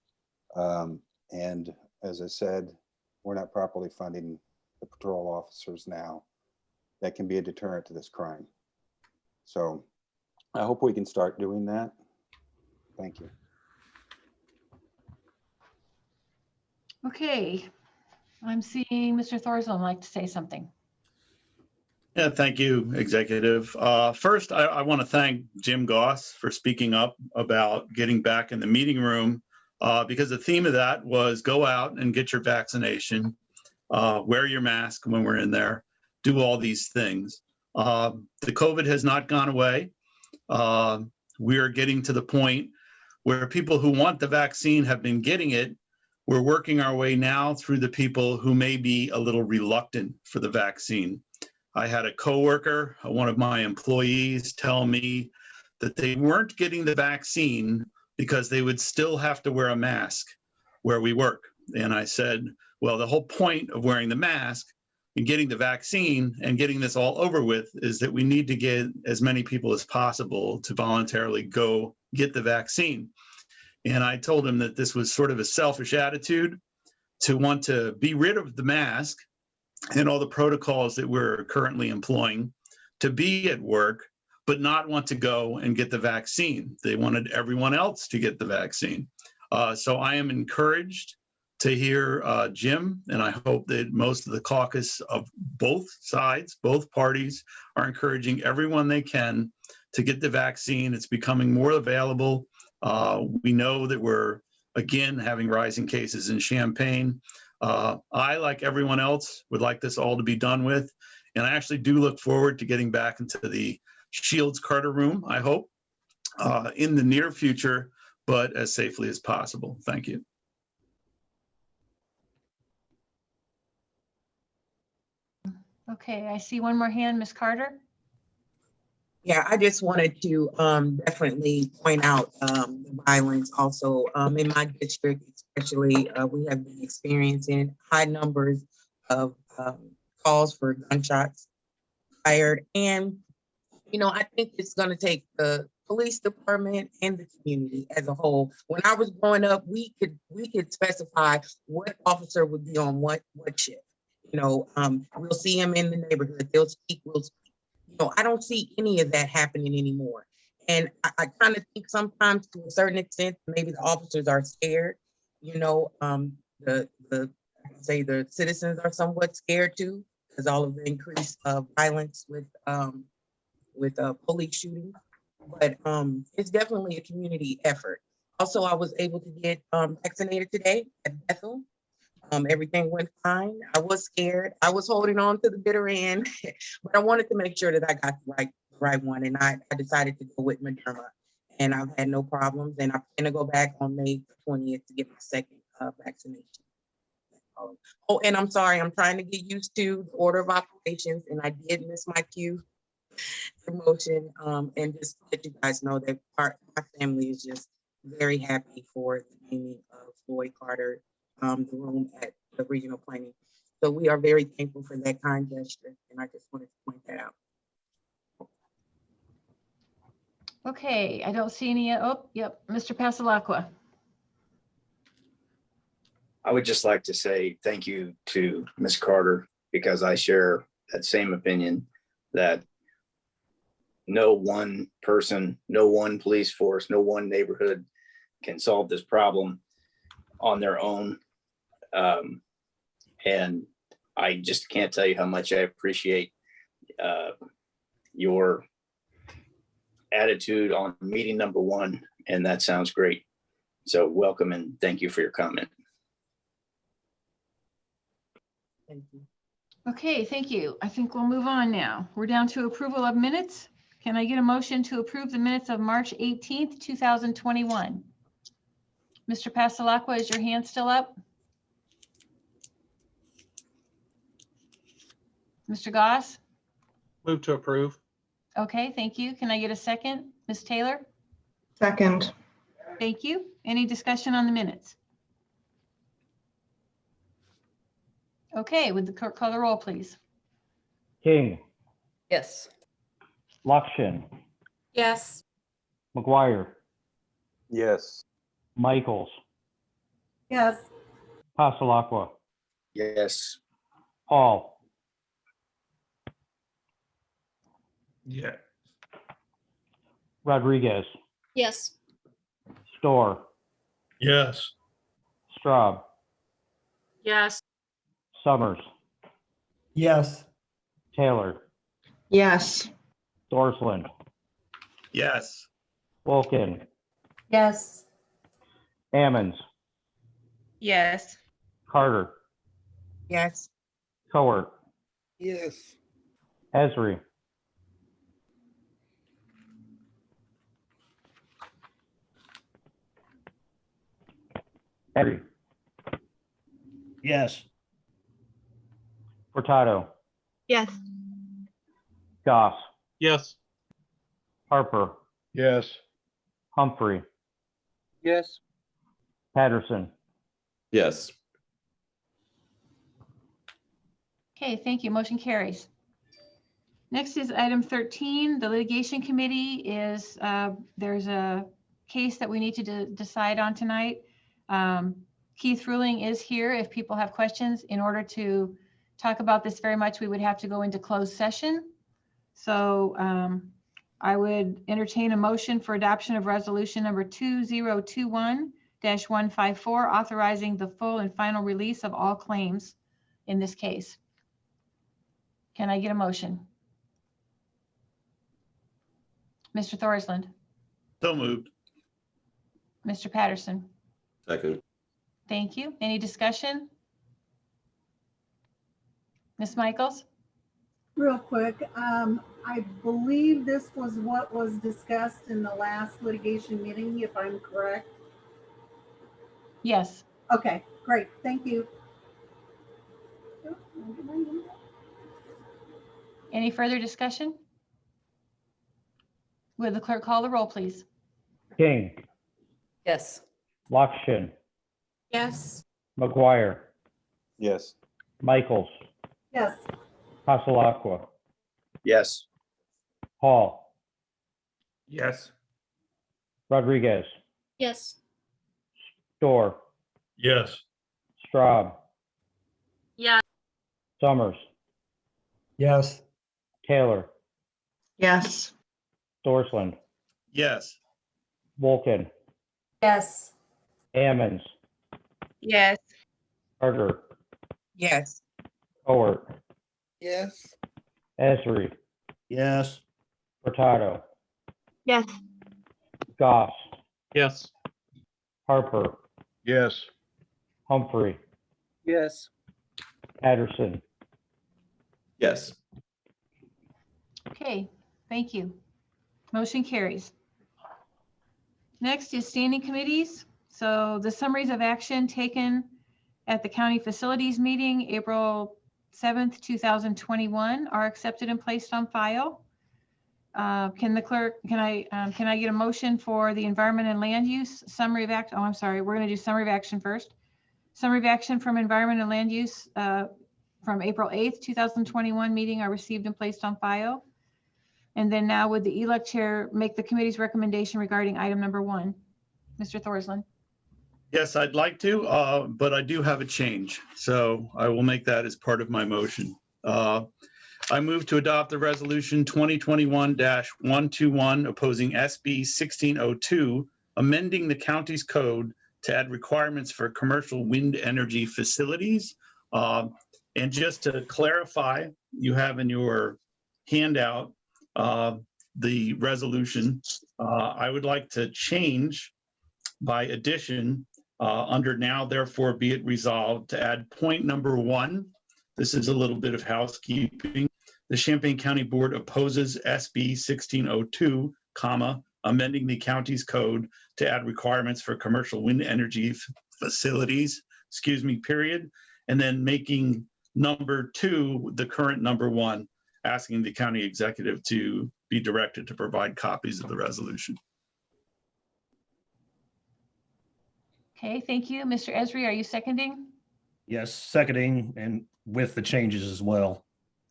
And as I said, we're not properly funding the patrol officers now. That can be a deterrent to this crime. So I hope we can start doing that. Thank you. Okay, I'm seeing Mr. Thorzone like to say something. Yeah, thank you, Executive. First, I want to thank Jim Goss for speaking up about getting back in the meeting room because the theme of that was go out and get your vaccination, wear your mask when we're in there, do all these things. The COVID has not gone away. We are getting to the point where people who want the vaccine have been getting it. We're working our way now through the people who may be a little reluctant for the vaccine. I had a coworker, one of my employees, tell me that they weren't getting the vaccine because they would still have to wear a mask where we work. And I said, well, the whole point of wearing the mask and getting the vaccine and getting this all over with is that we need to get as many people as possible to voluntarily go get the vaccine. And I told him that this was sort of a selfish attitude to want to be rid of the mask and all the protocols that we're currently employing to be at work, but not want to go and get the vaccine. They wanted everyone else to get the vaccine. So I am encouraged to hear Jim, and I hope that most of the caucus of both sides, both parties, are encouraging everyone they can to get the vaccine. It's becoming more available. We know that we're, again, having rising cases in Champaign. I, like everyone else, would like this all to be done with. And I actually do look forward to getting back into the Shields Carter room, I hope, in the near future, but as safely as possible. Thank you. Okay, I see one more hand, Ms. Carter. Yeah, I just wanted to definitely point out the violence also in my district, especially we have been experiencing high numbers of calls for gunshots fired. And, I think it's going to take the police department and the community as a whole. When I was growing up, we could specify what officer would be on what shift. We'll see them in the neighborhood. They'll speak, we'll speak. I don't see any of that happening anymore. And I kind of think sometimes to a certain extent, maybe the officers are scared, I say the citizens are somewhat scared too, because all of the increased violence with police shootings. But it's definitely a community effort. Also, I was able to get vaccinated today at Bethel. Everything went fine. I was scared. I was holding on to the bitter end, but I wanted to make sure that I got the right one. And I decided to go with Moderna, and I've had no problems. And I'm going to go back on May 20th to get my second vaccination. Oh, and I'm sorry, I'm trying to get used to the order of operations, and I did miss my cue promotion. And just to let you guys know that my family is just very happy for the naming of Floyd Carter, the room at the regional planning. So we are very thankful for that kind gesture, and I just wanted to point that out. Okay, I don't see any, oh, yep, Mr. Pasalakwa. I would just like to say thank you to Ms. Carter, because I share that same opinion that no one person, no one police force, no one neighborhood can solve this problem on their own. And I just can't tell you how much I appreciate your attitude on meeting number one, and that sounds great. So welcome and thank you for your comment. Thank you. Okay, thank you. I think we'll move on now. We're down to approval of minutes. Can I get a motion to approve the minutes of March 18th, 2021? Mr. Pasalakwa, is your hand still up? Mr. Goss? Move to approve. Okay, thank you. Can I get a second? Ms. Taylor? Second. Thank you. Any discussion on the minutes? Okay, would the clerk call the roll, please? King, Yes. Lakshin, Yes. McGuire, Yes. Michaels, Yes. Pasalakwa, Yes. Paul, Yeah. Rodriguez, Yes. Storr, Yes. Straub, Yes. Summers, Yes. Taylor, Yes. Dorsland, Yes. Wolkin, Yes. Ammons, Yes. Carter, Yes. Cowart, Yes. Esri, Esri, Yes. Furtado, Yes. Goss, Yes. Harper, Yes. Humphrey, Yes. Patterson, Yes. Okay, thank you. Motion carries. Next is item 13. The litigation committee is, there's a case that we need to decide on tonight. Keith Ruling is here if people have questions. In order to talk about this very much, we would have to go into closed session. So I would entertain a motion for adoption of resolution number 2021-154, authorizing the full and final release of all claims in this case. Can I get a motion? Mr. Thorsland, So moved. Mr. Patterson, Second. thank you. Any discussion? Ms. Michaels? Real quick, I believe this was what was discussed in the last litigation meeting, if I'm correct. Yes. Okay, great. Thank you. Any further discussion? Will the clerk call the roll, please? King, Yes. Lakshin, Yes. McGuire, Yes. Michaels, Yes. Pasalakwa, Yes. Paul, Yes. Rodriguez, Yes. Storr, Yes. Straub, Yes. Summers, Yes. Taylor, Yes. Storsland, Yes. Wolken, Yes. Ammons, Yes. Carter, Yes. Howard, Yes. Esri, Yes. Furtado, Yes. Goss, Yes. Harper, Yes. Humphrey, Yes. Patterson. Yes. Okay, thank you. Motion carries. Next is standing committees. So the summaries of action taken at the county facilities meeting, April 7th, 2021 are accepted and placed on file. Can the clerk, can I get a motion for the environment and land use summary of act? Oh, I'm sorry. We're going to do summary of action first. Summary of action from environment and land use from April 8th, 2021 meeting are received and placed on file. And then now would the elect chair make the committee's recommendation regarding item number 1? Mr. Thorsland. Yes, I'd like to, but I do have a change. So I will make that as part of my motion. I move to adopt the resolution 2021-121 opposing SB 1602, amending the county's code to add requirements for commercial wind energy facilities. And just to clarify, you have in your handout the resolution. I would like to change by addition under now therefore be it resolved to add point number 1. This is a little bit of housekeeping. The Champaign County Board opposes SB 1602, amending the county's code to add requirements for commercial wind energy facilities, period. And then making number 2 the current number 1, asking the county executive to be directed to provide copies of the resolution. Okay, thank you. Mr. Esri, are you seconding? Yes, seconding and with the changes as well.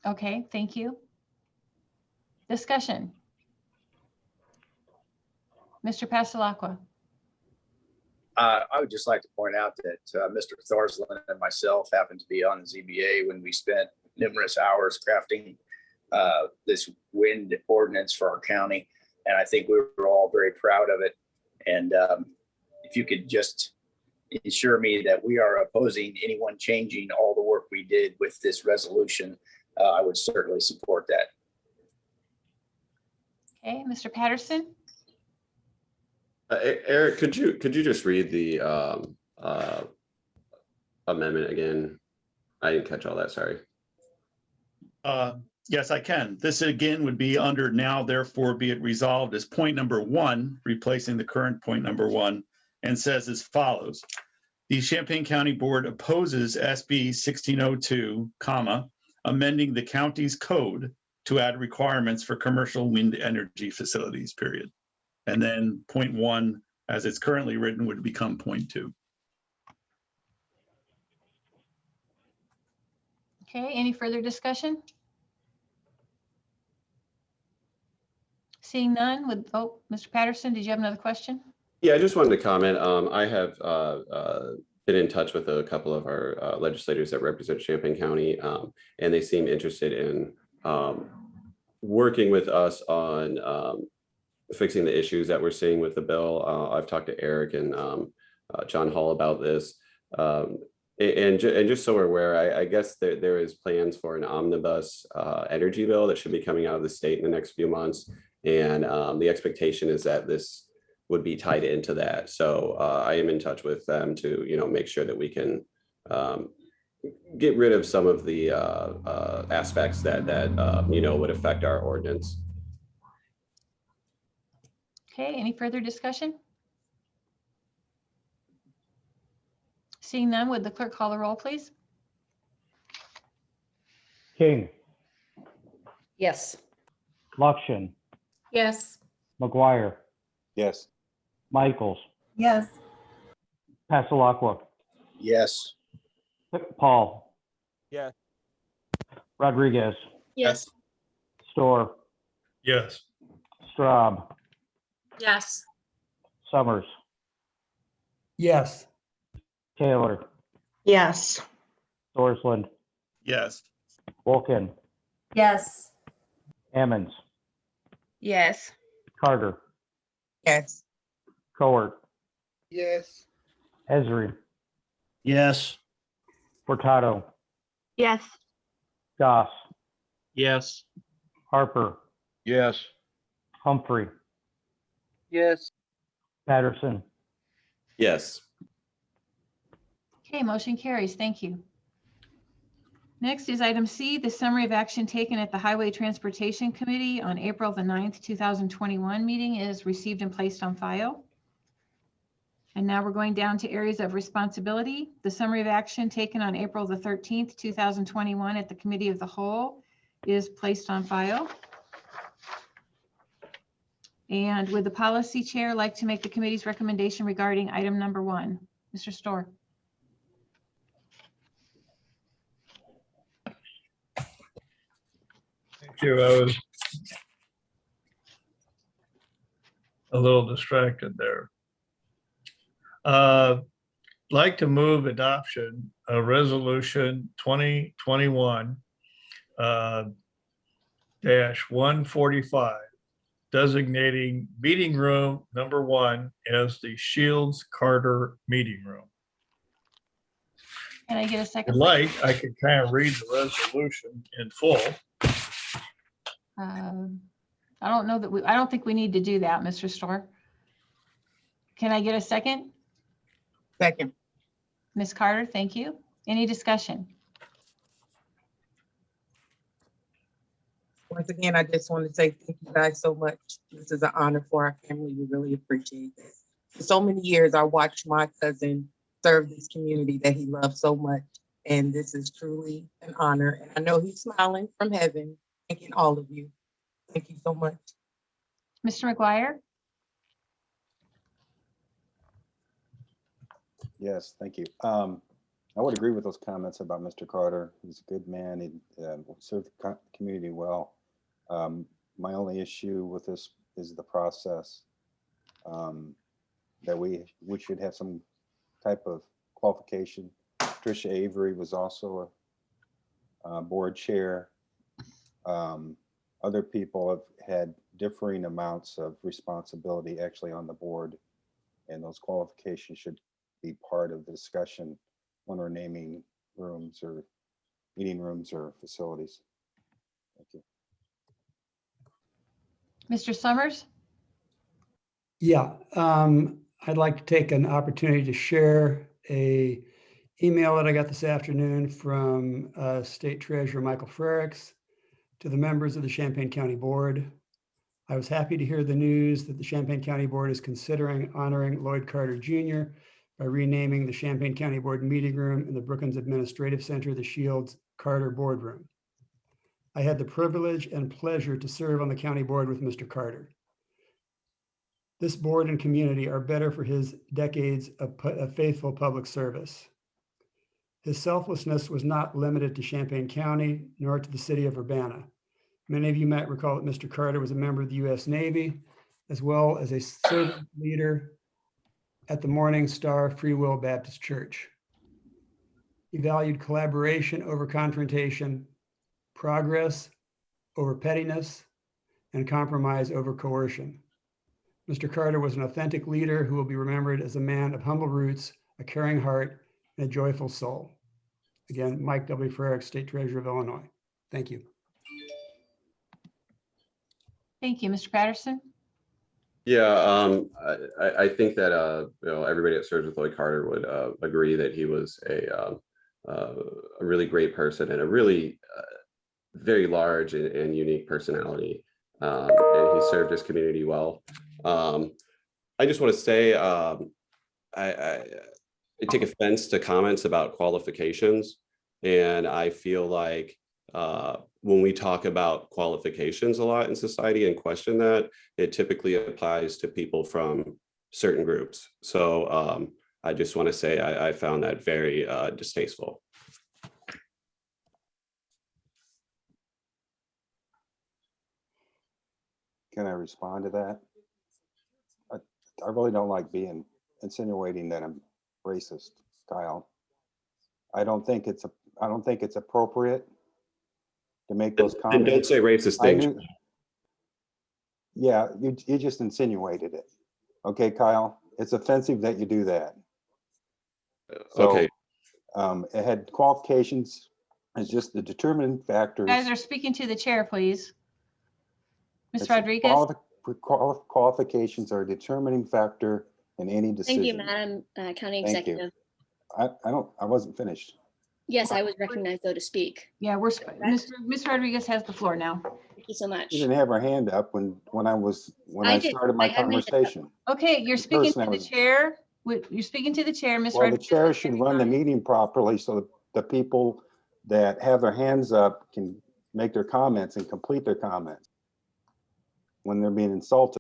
Okay, thank you. Discussion. Mr. Passalacqua. I would just like to point out that Mr. Thorsland and myself happened to be on the ZBA when we spent numerous hours crafting this wind ordinance for our county. And I think we were all very proud of it. And if you could just ensure me that we are opposing anyone changing all the work we did with this resolution, I would certainly support that. Okay, Mr. Patterson. Eric, could you just read the amendment again? I didn't catch all that, sorry. Yes, I can. This again would be under now therefore be it resolved as point number 1, replacing the current point number 1, and says as follows. The Champaign County Board opposes SB 1602, amending the county's code to add requirements for commercial wind energy facilities, period. And then point 1, as it's currently written, would become point 2. Okay, any further discussion? Seeing none with, oh, Mr. Patterson, did you have another question? Yeah, I just wanted to comment. I have been in touch with a couple of our legislators that represent Champaign County, and they seem interested in working with us on fixing the issues that we're seeing with the bill. I've talked to Eric and John Hall about this. And just so we're aware, I guess there is plans for an omnibus energy bill that should be coming out of the state in the next few months. And the expectation is that this would be tied into that. So I am in touch with them to, make sure that we can get rid of some of the aspects that would affect our ordinance. Okay, any further discussion? Seeing none, would the clerk call the roll, please? King, Yes. Luxian, Yes. McGuire, Yes. Michaels, Yes. Passalacqua, Yes. Paul, Yes. Rodriguez, Yes. Storr, Yes. Straub, Yes. Summers, Yes. Taylor, Yes. Storsland, Yes. Wolkin, Yes. Ammons, Yes. Carter, Yes. Cowart, Yes. Esri, Yes. Furtado, Yes. Goss, Yes. Harper, Yes. Humphrey, Yes. Patterson. Yes. Okay, motion carries. Thank you. Next is item C, the summary of action taken at the Highway Transportation Committee on April the 9th, 2021 meeting is received and placed on file. And now we're going down to areas of responsibility. The summary of action taken on April the 13th, 2021 at the Committee of the Whole is placed on file. And would the policy chair like to make the committee's recommendation regarding item number 1? Mr. Storr. Thank you. I was a little distracted there. Like to move adoption of resolution 2021 -145, designating meeting room number 1 as the Shields Carter meeting room. Can I get a If second? you'd like, I could kind of read the resolution in full. I don't know that I don't think we need to do that, Mr. Storr. Can I get a second? Second. Ms. Carter, thank you. Any discussion? Once again, I just want to say thank you guys so much. This is an honor for our family. We really appreciate this. For so many years, I watched my cousin serve this community that he loved so much. And this is truly an honor. And I know he's smiling from heaven, thanking all of you. Thank you so much. Mr. McGuire? Yes, thank you. I would agree with those comments about Mr. Carter. He's a good man. He served the community well. My only issue with this is the process, that we should have some type of qualification. Tricia Avery was also a board chair. Other people have had differing amounts of responsibility actually on the board, and those qualifications should be part of the discussion when we're naming rooms or meeting rooms or facilities. Thank you. Mr. Summers? Yeah, I'd like to take an opportunity to share a email that I got this afternoon from State Treasurer Michael Frericks to the members of the Champaign County Board. I was happy to hear the news that the Champaign County Board is considering honoring Lloyd Carter Jr. by renaming the Champaign County Board Meeting Room in the Brookings Administrative Center the Shields Carter Boardroom. I had the privilege and pleasure to serve on the county board with Mr. Carter. This board and community are better for his decades of faithful public service. His selflessness was not limited to Champaign County, nor to the city of Urbana. Many of you might recall that Mr. Carter was a member of the U.S. Navy, as well as a servant leader at the Morning Star Free Will Baptist Church. He valued collaboration over confrontation, progress over pettiness, and compromise over coercion. Mr. Carter was an authentic leader who will be remembered as a man of humble roots, a caring heart, and a joyful soul. Again, Mike W. Frericks, State Treasurer of Illinois. Thank you. Thank you. Mr. Patterson? Yeah, I think that everybody that serves with Lloyd Carter would agree that he was a really great person and a really very large and unique personality, and he served his community well. I just want to say I take offense to comments about qualifications, and I feel like when we talk about qualifications a lot in society and question that, it typically applies to people from certain groups. So I just want to say I found that very distasteful. Can I respond to that? I really don't like being insinuating that I'm racist, Kyle. I don't think it's appropriate to make those And comments. don't say racist I things. knew- Yeah, you just insinuated it. Okay, Kyle, it's offensive that you do that. So, Okay, it had qualifications as just the determining factors. Guys are speaking to the chair, please. Ms. It's Rodriguez? Qualifications are a determining factor in any decision. Thank you, Madam County Thank you. Executive. I wasn't finished. Yes, I was recognized though to speak. Yeah, Ms. Rodriguez has the floor now. Thank you so much. She didn't have her hand up when I did. started my I had my hand up. conversation. Okay, you're speaking person to I the was- chair. You're speaking to the chair, Ms. Well, the Rodriguez. chair should run the meeting properly so that the people that have their hands up can make their comments and complete their comments when they're being insulted.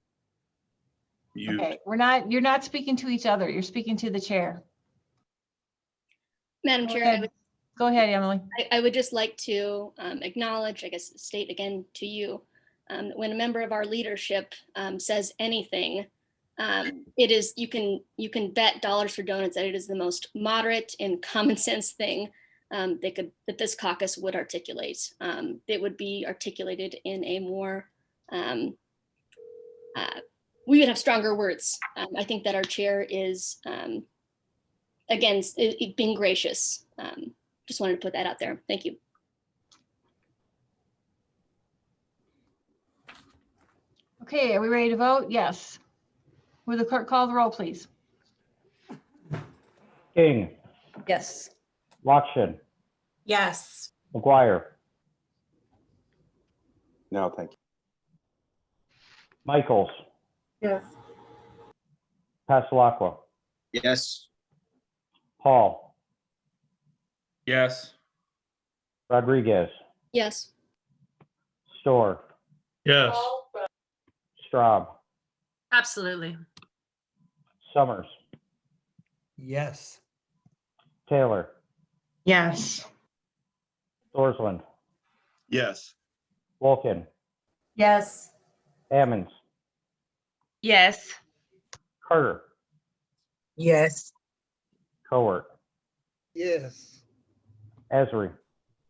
Okay, you're not speaking to each other. You're speaking to the chair. Madam Go Chair, ahead. Go ahead, Emily. I would just like to acknowledge, I guess, state again to you, when a member of our leadership says anything, it is, you can bet dollars for donuts that it is the most moderate and common sense thing that this caucus would articulate. It would be articulated in a more, we would have stronger words. I think that our chair is, again, being gracious. Just wanted to put that out there. Thank you. Okay, are we ready to vote? Yes. Will the clerk call the roll, please? King, Yes. Yes. Lockshin, McGuire, No, thank you. Michaels, Yes. Passalacqua, Yes. Paul, Yes. Rodriguez, Yes. Storr, Yes. Straub, Absolutely. Summers, Yes. Taylor, Yes. Dorsland, Yes. Wolkin, Yes. Ammons, Yes. Carter, Yes. Cowart, Yes. Esri,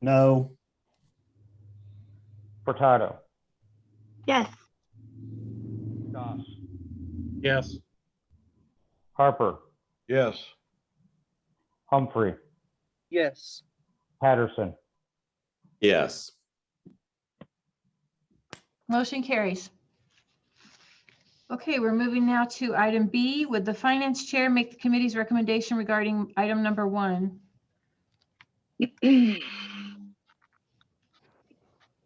No. Furtado, Yes. Goss, Yes. Harper, Yes. Humphrey, Yes. Patterson, yes. Motion carries. Okay, we're moving now to item B. Would the finance chair make the committee's recommendation regarding item number 1?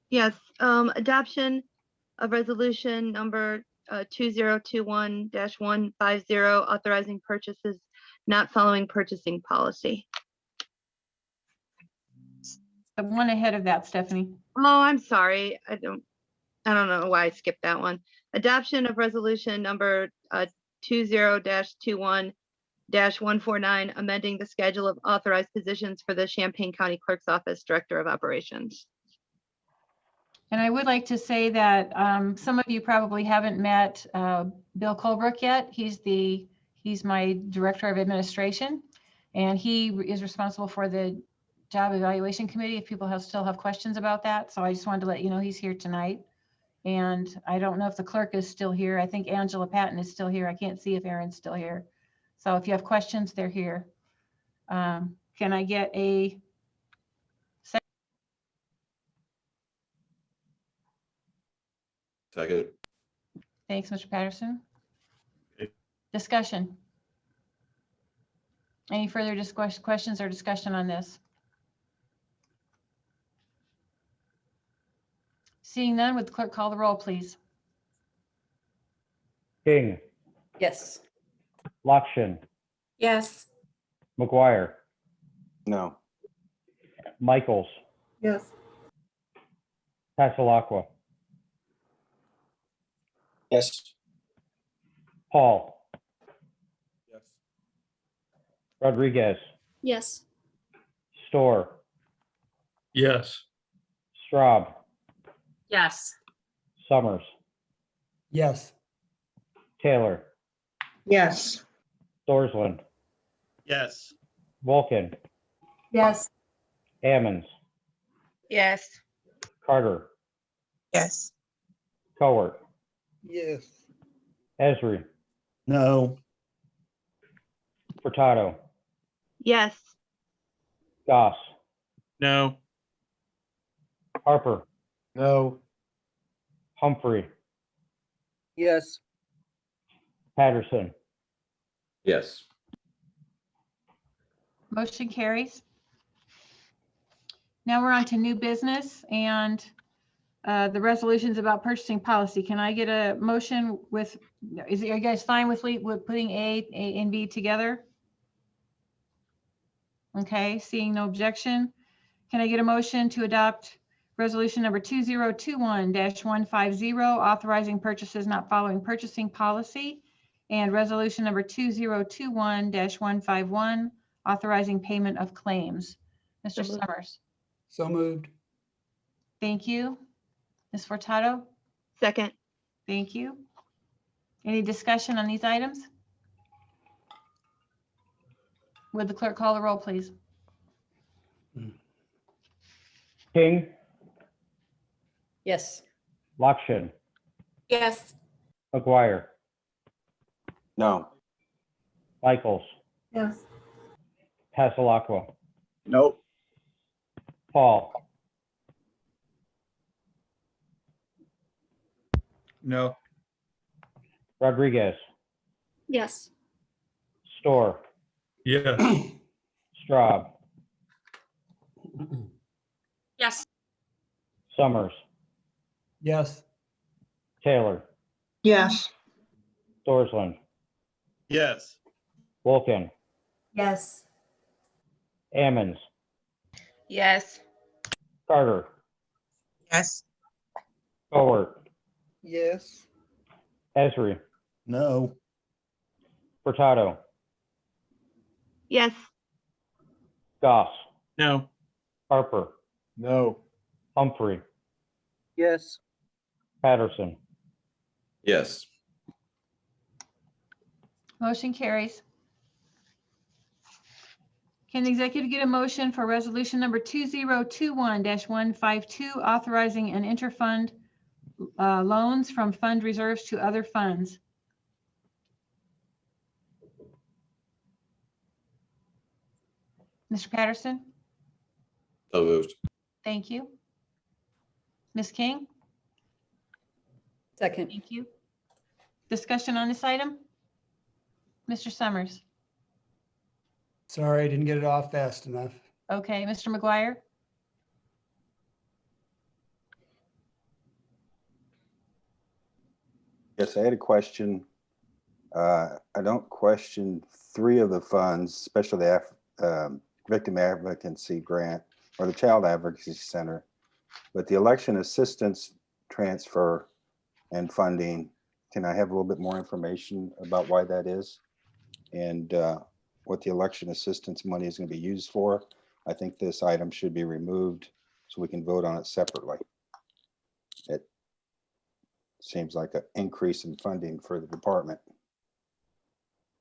Yes, adoption of resolution number 2021-150, authorizing purchases not following purchasing policy. The one ahead of that, Stephanie. Oh, I'm sorry. I don't know why I skipped that one. Adoption of resolution number 20-21-149, amending the schedule of authorized positions for the Champaign County Clerk's Office Director of Operations. And I would like to say that some of you probably haven't met Bill Colebrook yet. He's my Director of Administration, and he is responsible for the Job Evaluation Committee if people still have questions about that. So I just wanted to let you know he's here tonight. And I don't know if the clerk is still here. I think Angela Patton is still here. I can't see if Aaron's still here. So if you have questions, they're here. Can I get a Second. Thanks, Mr. Patterson. Okay. Discussion. Any further questions or discussion on this? Seeing none, would the clerk call the roll, please? King, Yes. Lockshin, Yes. McGuire, No. Michaels, Yes. Passalacqua, Yes. Paul, Yes. Rodriguez, Yes. Storr, Yes. Straub, Yes. Summers, Yes. Taylor, Yes. Dorsland, Yes. Wolkin, Yes. Ammons, Yes. Carter, Yes. Cowart, Yes. Esri, No. Furtado, Yes. Goss, No. Harper, No. Humphrey, Yes. Patterson. Yes. Motion carries. Now we're on to new business and the resolutions about purchasing policy. Can I get a motion with, are you guys fine with putting A and B together? Okay, seeing no objection. Can I get a motion to adopt resolution number 2021-150, authorizing purchases not following purchasing policy, and resolution number 2021-151, authorizing payment of claims? Mr. So moved. Summers. So moved. Thank you. Ms. Furtado. Second. Thank you. Any discussion on these items? Would the clerk call the roll, please? King, Yes. Lakshin, Yes. McGuire, No. Michaels, Yes. Passalacqua, Nope. Paul, No. Rodriguez, Yes. Storr, Yes. Straub, Yes. Summers, Yes. Taylor, Yes. Dorsland, Yes. Wolken, Yes. Ammons, Yes. Carter, Yes. Cowart, Yes. Esri, No. Furtado, Yes. Goss, No. Harper, No. Humphrey, Yes. Patterson. Yes. Motion carries. Can the executive get a motion for resolution number 2021-152, authorizing an interfund loans from fund reserves to other funds? Mr. Patterson, So moved. thank you. Ms. King, Second. thank you. Discussion on this item? Mr. Summers. Sorry, I didn't get it off fast enough. Okay, Mr. McGuire. Yes, I had a question. I don't question three of the funds, especially the Victim Advocacy Grant or the Child Advocacy Center, but the election assistance transfer and funding, can I have a little bit more information about why that is? And what the election assistance money is going to be used for? I think this item should be removed so we can vote on it separately. It seems like an increase in funding for the department.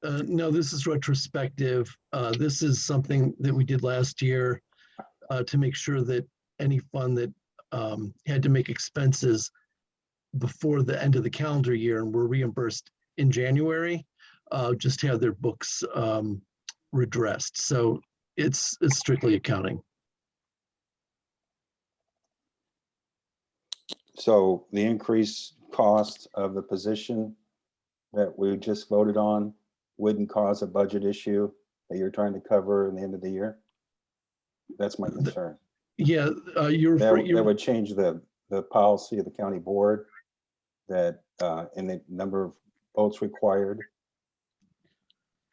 No, this is retrospective. This is something that we did last year to make sure that any fund that had to make expenses before the end of the calendar year and were reimbursed in January, just have their books redressed. So it's strictly accounting. So the increased cost of the position that we just voted on wouldn't cause a budget issue that you're trying to cover in the end of the year? That's my concern. Yeah, That would change the policy of the county board that in the number of votes required.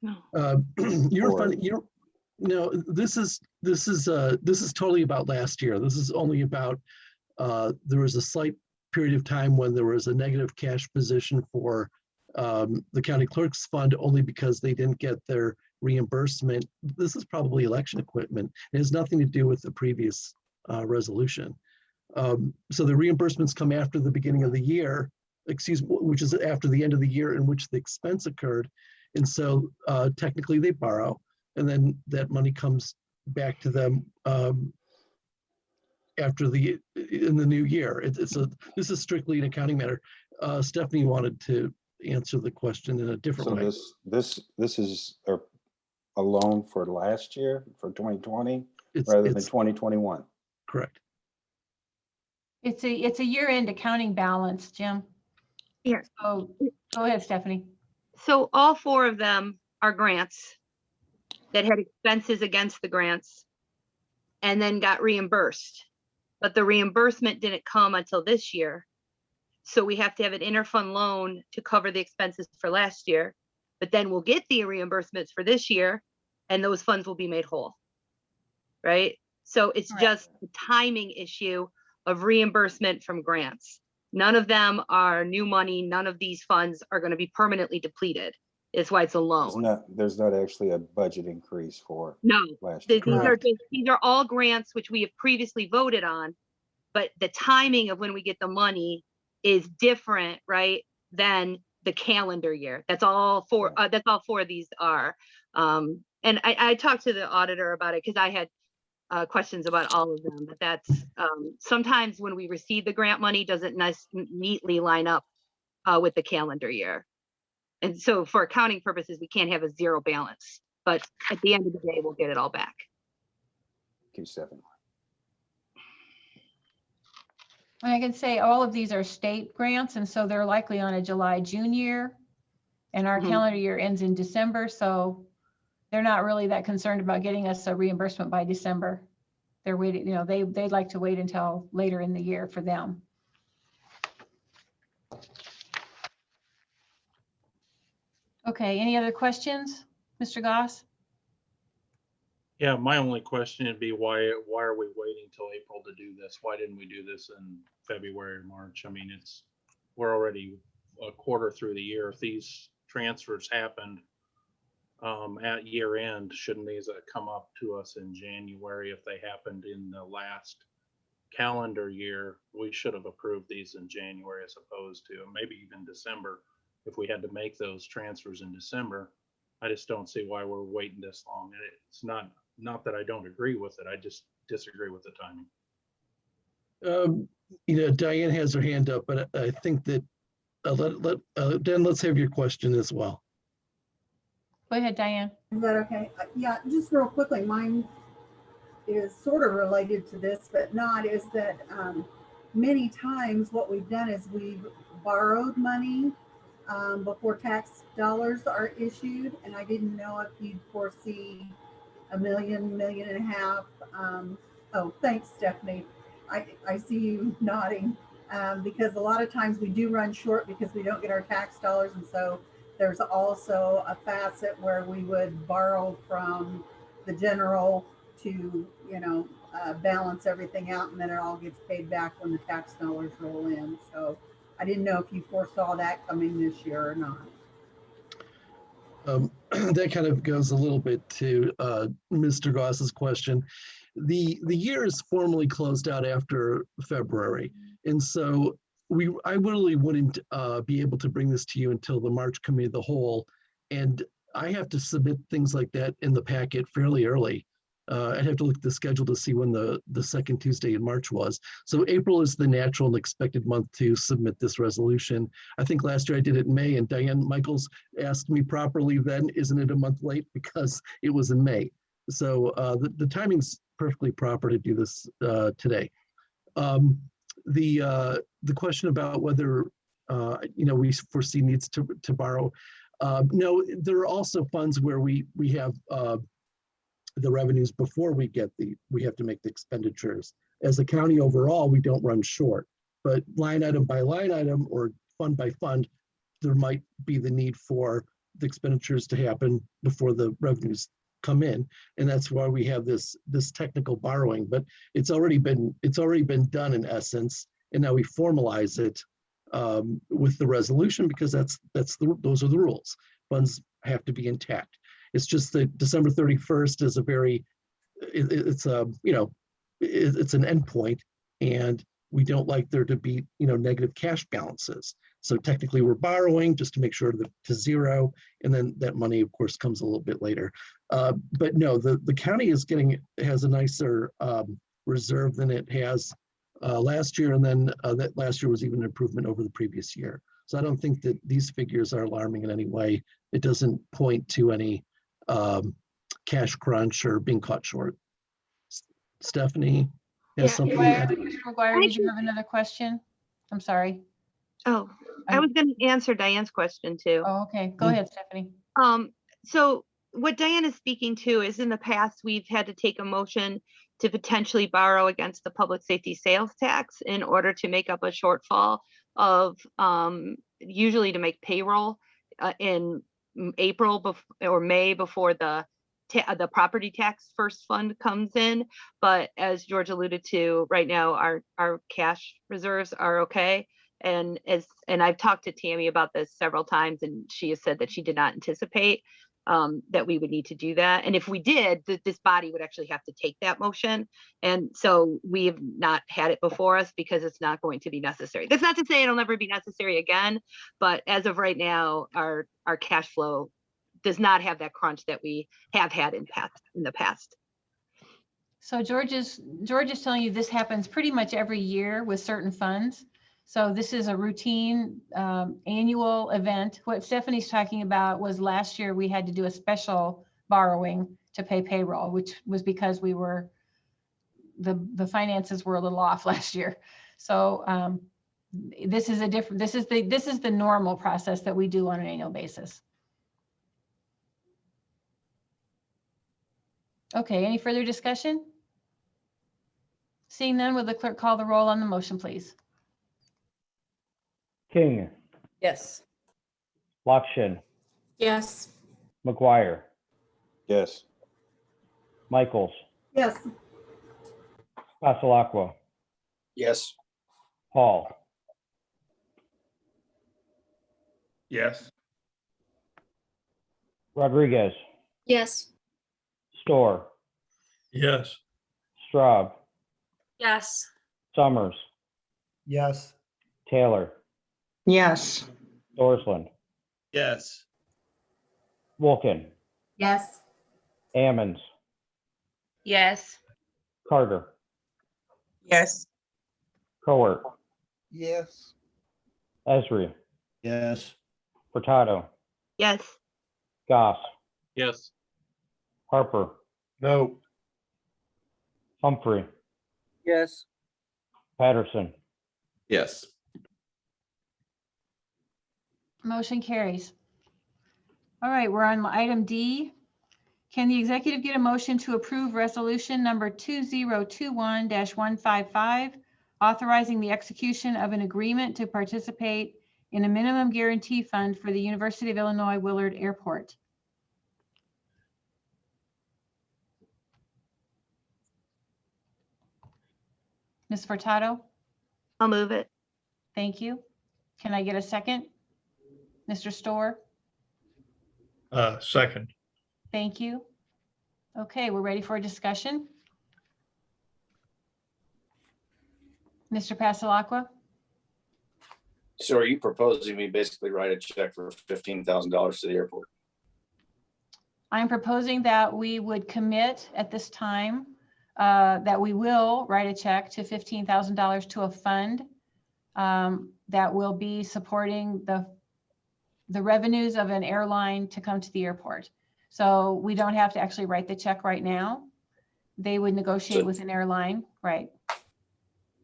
You're funny. No, this is totally about last year. This is only about there was a slight period of time when there was a negative cash position for the county clerk's fund only because they didn't get their reimbursement. This is probably election equipment. It has nothing to do with the previous resolution. So the reimbursements come after the beginning of the year, which is after the end of the year in which the expense occurred. And so technically they borrow, and then that money comes back to them after in the new year. This is strictly an accounting matter. Stephanie wanted to answer the question in a different So way. this is a loan for last year, for 2020, It's rather than 2021. correct. It's a year-end accounting balance, Jim. Yes. So go ahead, Stephanie. So all four of them are grants that had expenses against the grants and then got reimbursed. But the reimbursement didn't come until this year. So we have to have an interfund loan to cover the expenses for last year. But then we'll get the reimbursements for this year and those funds will be made whole. Right? So it's just a timing issue of reimbursement from grants. None of them are new money. None of these funds are going to be permanently depleted. It's why it's a loan. There's not actually a budget increase for No, last year. these are all grants which we have previously voted on, but the timing of when we get the money is different, right, than the calendar year. That's all four. That's all four of these are. And I talked to the auditor about it because I had questions about all of them. But that's sometimes when we receive the grant money, doesn't neatly line up with the calendar year. And so for accounting purposes, we can't have a zero balance, but at the end of the day, we'll get it all back. Thank you, Stephanie. I can say all of these are state grants, and so they're likely on a July-June year, and our calendar year ends in December, so they're not really that concerned about getting us a reimbursement by December. They're waiting, you know, they'd like to wait until later in the year for them. Okay, any other questions, Mr. Goss? Yeah, my only question would be why are we waiting till April to do this? Why didn't we do this in February or March? I mean, we're already a quarter through the year. If these transfers happened at year end, shouldn't these come up to us in January? If they happened in the last calendar year, we should have approved these in January as opposed to maybe even December. If we had to make those transfers in December, I just don't see why we're waiting this long. And it's not that I don't agree with it. I just disagree with the timing. You know, Diane has her hand up, but I think that Dan, let's have your question as well. Go ahead, Diane. Is that okay? Yeah, just real quickly, mine is sort of related to this, but not, is that many times what we've done is we've borrowed money before tax dollars are issued, and I didn't know if you'd foresee $1 million, $1.5 million. Oh, thanks, Stephanie. I see you nodding because a lot of times we do run short because we don't get our tax dollars, and so there's also a facet where we would borrow from the general to, you know, balance everything out, and then it all gets paid back when the tax dollars roll in. So I didn't know if you foresaw that coming this year or not. That kind of goes a little bit to Mr. Goss's question. The year is formally closed out after February, and so I really wouldn't be able to bring this to you until the March Committee of the Whole, and I have to submit things like that in the packet fairly early. I'd have to look at the schedule to see when the second Tuesday in March was. So April is the natural and expected month to submit this resolution. I think last year I did it in May, and Diane Michaels asked me properly then, isn't it a month late? Because it was in May. So the timing's perfectly proper to do this today. The question about whether you know, we foresee needs to borrow. No, there are also funds where we have the revenues before we have to make the expenditures. As a county overall, we don't run short, but line item by line item or fund by fund, there might be the need for the expenditures to happen before the revenues come in, and that's why we have this technical borrowing. But it's already been done in essence, and now we formalize it with the resolution because those are the rules. Funds have to be intact. It's just that December 31st is it's an endpoint, and we don't like there to be, you know, negative cash balances. So technically we're borrowing just to make sure that to zero, and then that money of course comes a little bit later. But no, the county has a nicer reserve than it has last year. And then that last year was even an improvement over the previous year. So I don't think that these figures are alarming in any way. It doesn't point to any cash crunch or being caught short. Stephanie has Yeah, something. Mr. McGuire, did you have another question? I'm sorry. Oh, I was going to answer Diane's question too. Oh, okay. Go ahead, Stephanie. So what Diane is speaking to is in the past, we've had to take a motion to potentially borrow against the public safety sales tax in order to make up a shortfall of usually to make payroll in April or May before the property tax first fund comes in. But as George alluded to, right now our cash reserves are okay. And I've talked to Tammy about this several times, and she has said that she did not anticipate that we would need to do that. And if we did, this body would actually have to take that motion. And so we have not had it before us because it's not going to be necessary. That's not to say it'll never be necessary again, but as of right now, our cash flow does not have that crunch that we have had in the past. So George is telling you this happens pretty much every year with certain funds. So this is a routine annual event. What Stephanie's talking about was last year we had to do a special borrowing to pay payroll, which was because we were, the finances were a little off last year. So this is the normal process that we do on an annual basis. Okay, any further discussion? Seeing none, will the clerk call the roll on the motion, please? King, Yes. Lakshin, Yes. McGuire, Yes. Michaels, Yes. Pasalakwa, Yes. Hall, Yes. Rodriguez, Yes. Storr, Yes. Straub, Yes. Summers, Yes. Taylor, Yes. Dorsland, Yes. Wolken, Yes. Ammons, Yes. Carter, Yes. Cowart, Yes. Esri, Yes. Furtado, Yes. Goss, Yes. Harper, No. Humphrey, Yes. Patterson, Yes. Motion carries. All right, we're on item D. Can the executive get a motion to approve resolution number 2021-155, authorizing the execution of an agreement to participate in a minimum guarantee fund for the University of Illinois Willard Airport? Ms. Furtado? I'll move it. Thank you. Can I get a second? Mr. Storr? Second. Thank you. Okay, we're ready for a discussion. Mr. Pasalakwa? So are you proposing me basically write a check for $15,000 to the airport? I'm proposing that we would commit at this time that we will write a check to $15,000 to a fund that will be supporting the revenues of an airline to come to the airport. So we don't have to actually write the check right now. They would negotiate with an airline, right?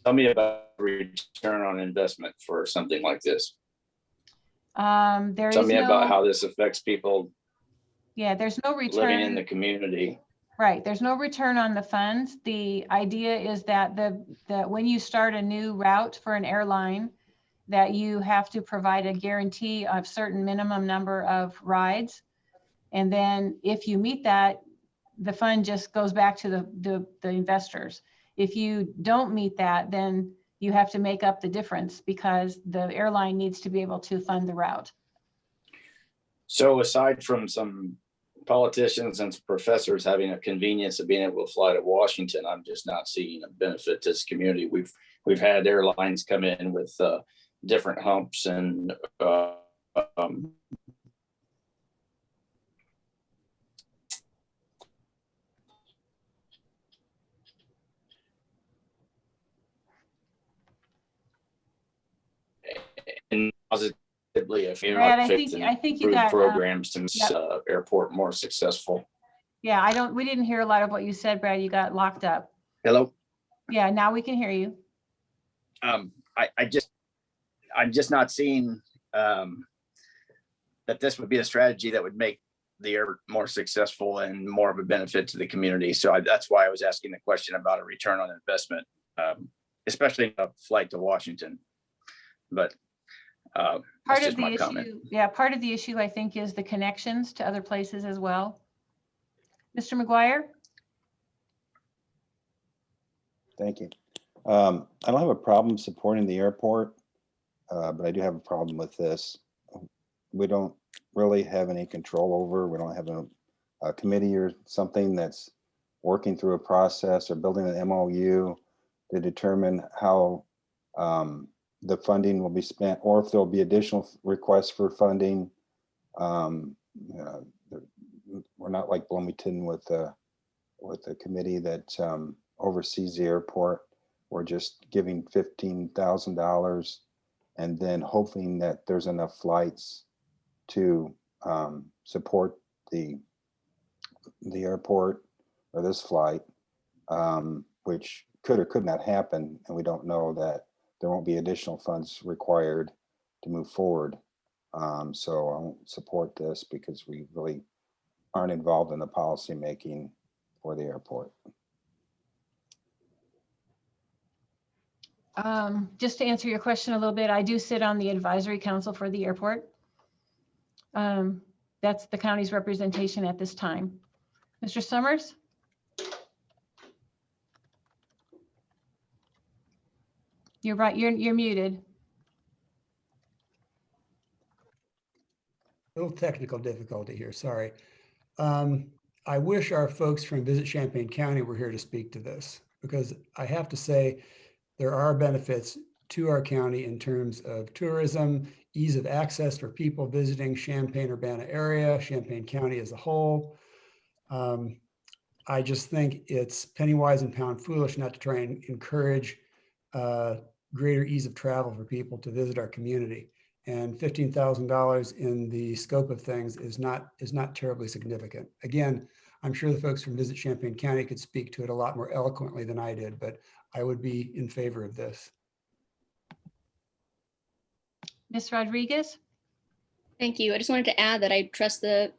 Tell me about return on investment for something like this. Tell Tell me about how this affects people Yeah, there's no return. living in the community. Right, there's no return on the funds. The idea is that when you start a new route for an airline, that you have to provide a guarantee of certain minimum number of rides. And then if you meet that, the fund just goes back to the investors. If you don't meet that, then you have to make up the difference because the airline needs to be able to fund the route. So aside from some politicians and some professors having a convenience of being able to fly to Washington, I'm just not seeing a benefit to this community. We've had airlines come in with different humps and positively if you Brad, know, I think you improve got, programs to make yep. airport more successful. Yeah, we didn't hear a lot of what you said, Brad. You got locked up. Hello. Yeah, now we can hear you. I'm just not seeing that this would be a strategy that would make the airport more successful and more of a benefit to the community. So that's why I was asking the question about a return on investment, especially a flight to Washington. But Part that's of just the my issue, comment. part of the issue, I think, is the connections to other places as well. Mr. McGuire? Thank you. I don't have a problem supporting the airport, but I do have a problem with this. We don't really have any control over, we don't have a committee or something that's working through a process or building an MOU to determine how the funding will be spent, or if there'll be additional requests for funding. We're not like Bloomington with the committee that oversees the airport. We're just giving $15,000 and then hoping that there's enough flights to support the airport or this flight, which could or could not happen. And we don't know that there won't be additional funds required to move forward. So I won't support this because we really aren't involved in the policy making for the airport. Just to answer your question a little bit, I do sit on the advisory council for the airport. That's the county's representation at this time. Mr. Summers? You're right, you're muted. Little technical difficulty here, sorry. I wish our folks from Visit Champaign County were here to speak to this, because I have to say there are benefits to our county in terms of tourism, ease of access for people visiting Champaign-Urbana area, Champaign County as a whole. I just think it's penny wise and pound foolish not to try and encourage greater ease of travel for people to visit our community. And $15,000 in the scope of things is not terribly significant. Again, I'm sure the folks from Visit Champaign County could speak to it a lot more eloquently than I did, but I would be in favor of this. Ms. Rodriguez? Thank you. I just wanted to add that I trust the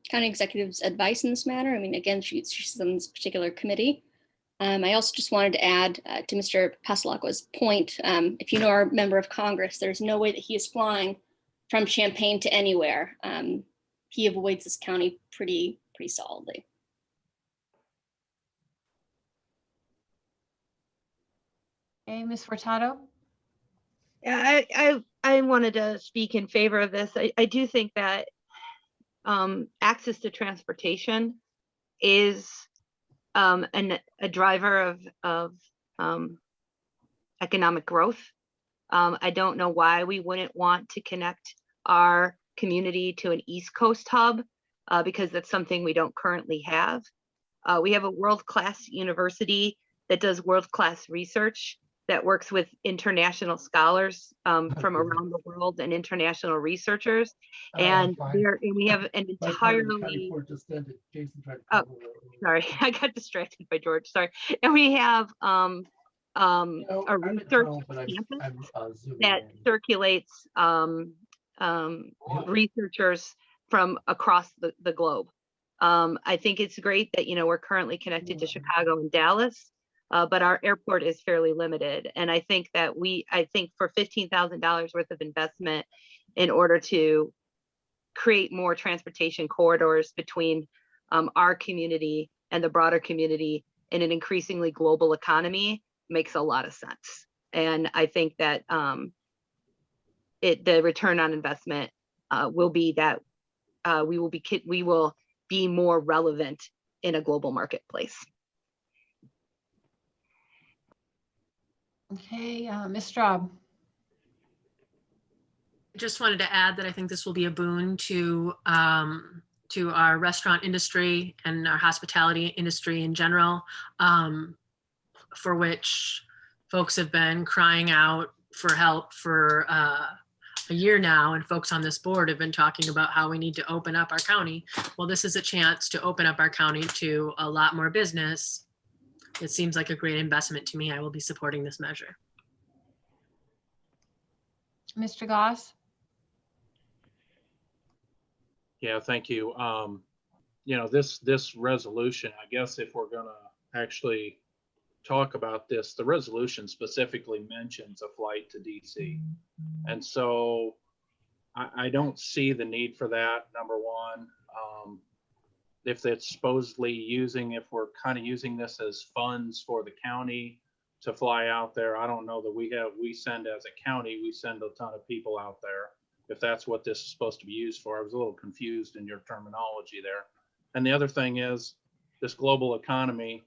county executive's advice in this matter. I mean, again, she's on this particular committee. I also just wanted to add to Mr. Pasalacqua's point, if you know our member of Congress, there's no way that he is flying from Champaign to anywhere. He avoids this county pretty solidly. Okay, Ms. Furtado? Yeah, I wanted to speak in favor of this. I do think that access to transportation is a driver of economic growth. I don't know why we wouldn't want to connect our community to an East Coast hub, because that's something we don't currently have. We have a world-class university that does world-class research, that works with international scholars from around the world and international researchers. And we have an entirely, sorry, I got distracted by George, sorry. And we have a research campus that circulates researchers from across the globe. I think it's great that, we're currently connected to Chicago and Dallas, but our airport is fairly limited. And I think that I think for $15,000 worth of investment in order to create more transportation corridors between our community and the broader community in an increasingly global economy makes a lot of sense. And I think that the return on investment will be that we will be more relevant in a global marketplace. Okay, Ms. Straub. Just wanted to add that I think this will be a boon to our restaurant industry and our hospitality industry in general, for which folks have been crying out for help for a year now, and folks on this board have been talking about how we need to open up our county. Well, this is a chance to open up our county to a lot more business. It seems like a great investment to me. I will be supporting this measure. Mr. Goss? Yeah, thank you. You know, this resolution, I guess if we're gonna actually talk about this, the resolution specifically mentions a flight to DC. And so I don't see the need for that, number one. If it's supposedly if we're kind of using this as funds for the county to fly out there, I don't know that we send as a county, we send a ton of people out there. If that's what this is supposed to be used for, I was a little confused in your terminology there. And the other thing is this global economy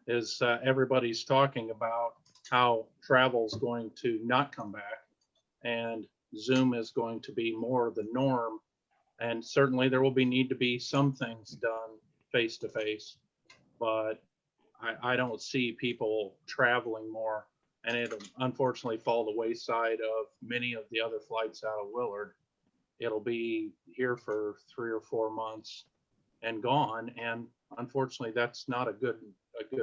is everybody's talking about how travel is going to not come back and Zoom is going to be more the norm. And certainly there will need to be some things done face to face, but I don't see people traveling more, and it'll unfortunately fall the wayside of many of the other flights out of Willard. It'll be here for 3 or 4 months and gone. And unfortunately, that's not a good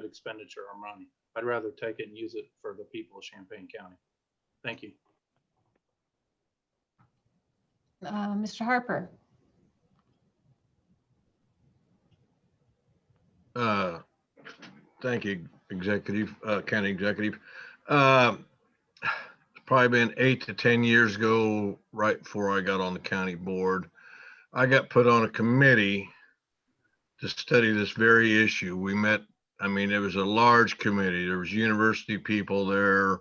expenditure of money. I'd rather take it and use it for the people of Champaign County. Thank you. Mr. Harper? Thank you, County Executive. It's probably been 8 to 10 years ago, right before I got on the county board, I got put on a committee to study this very issue. We met, I mean, it was a large committee. There was university people there,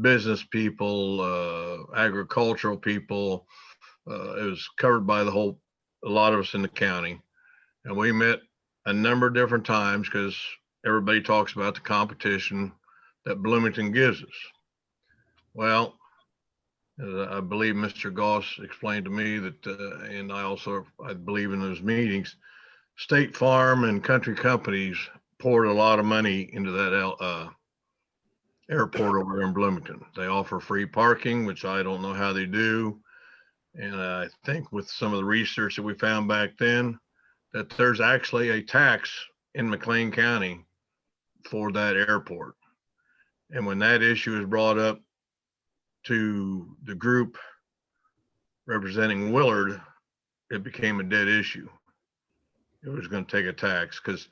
business people, agricultural people. It was covered by a lot of us in the county. And we met a number of different times because everybody talks about the competition that Bloomington gives us. Well, I believe Mr. Goss explained to me that, and I believe in those meetings, State Farm and country companies poured a lot of money into that airport over in Bloomington. They offer free parking, which I don't know how they do. And I think with some of the research that we found back then, that there's actually a tax in McLean County for that airport. And when that issue is brought up to the group representing Willard, it became a dead issue. It was going to take a tax because,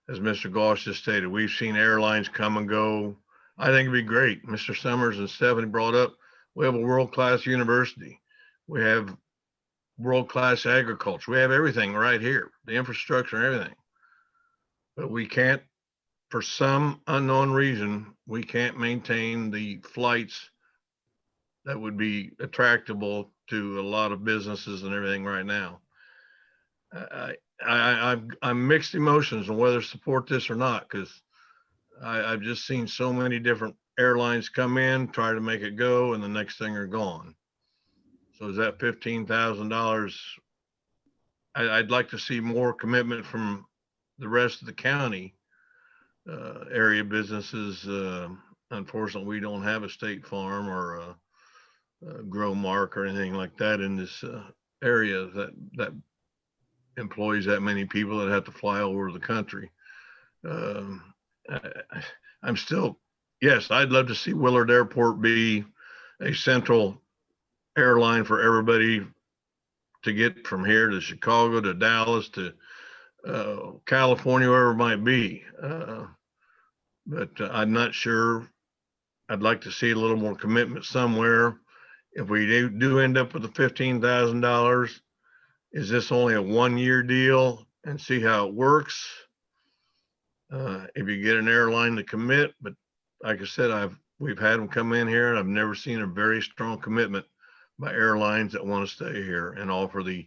as Mr. Goss just stated, we've seen airlines come and go. I think it'd be great. Mr. Summers and Stephanie brought up, we have a world-class university. We have world-class agriculture. We have everything right here, the infrastructure and everything. But we can't, for some unknown reason, we can't maintain the flights that would be attractable to a lot of businesses and everything right now. I'm mixed emotions on whether to support this or not, because I've just seen so many different airlines come in, try to make it go, and the next thing are gone. So is that $15,000? I'd like to see more commitment from the rest of the county area businesses. Unfortunately, we don't have a State Farm or a Grow Mark or anything like that in this area that employs that many people that have to fly all over the country. I'm still, yes, I'd love to see Willard Airport be a central airline for everybody to get from here to Chicago to Dallas to California, wherever it might be. But I'm not sure. I'd like to see a little more commitment somewhere. If we do end up with the $15,000, is this only a 1-year deal and see how it works? If you get an airline to commit, but like I said, we've had them come in here and I've never seen a very strong commitment by airlines that want to stay here and offer the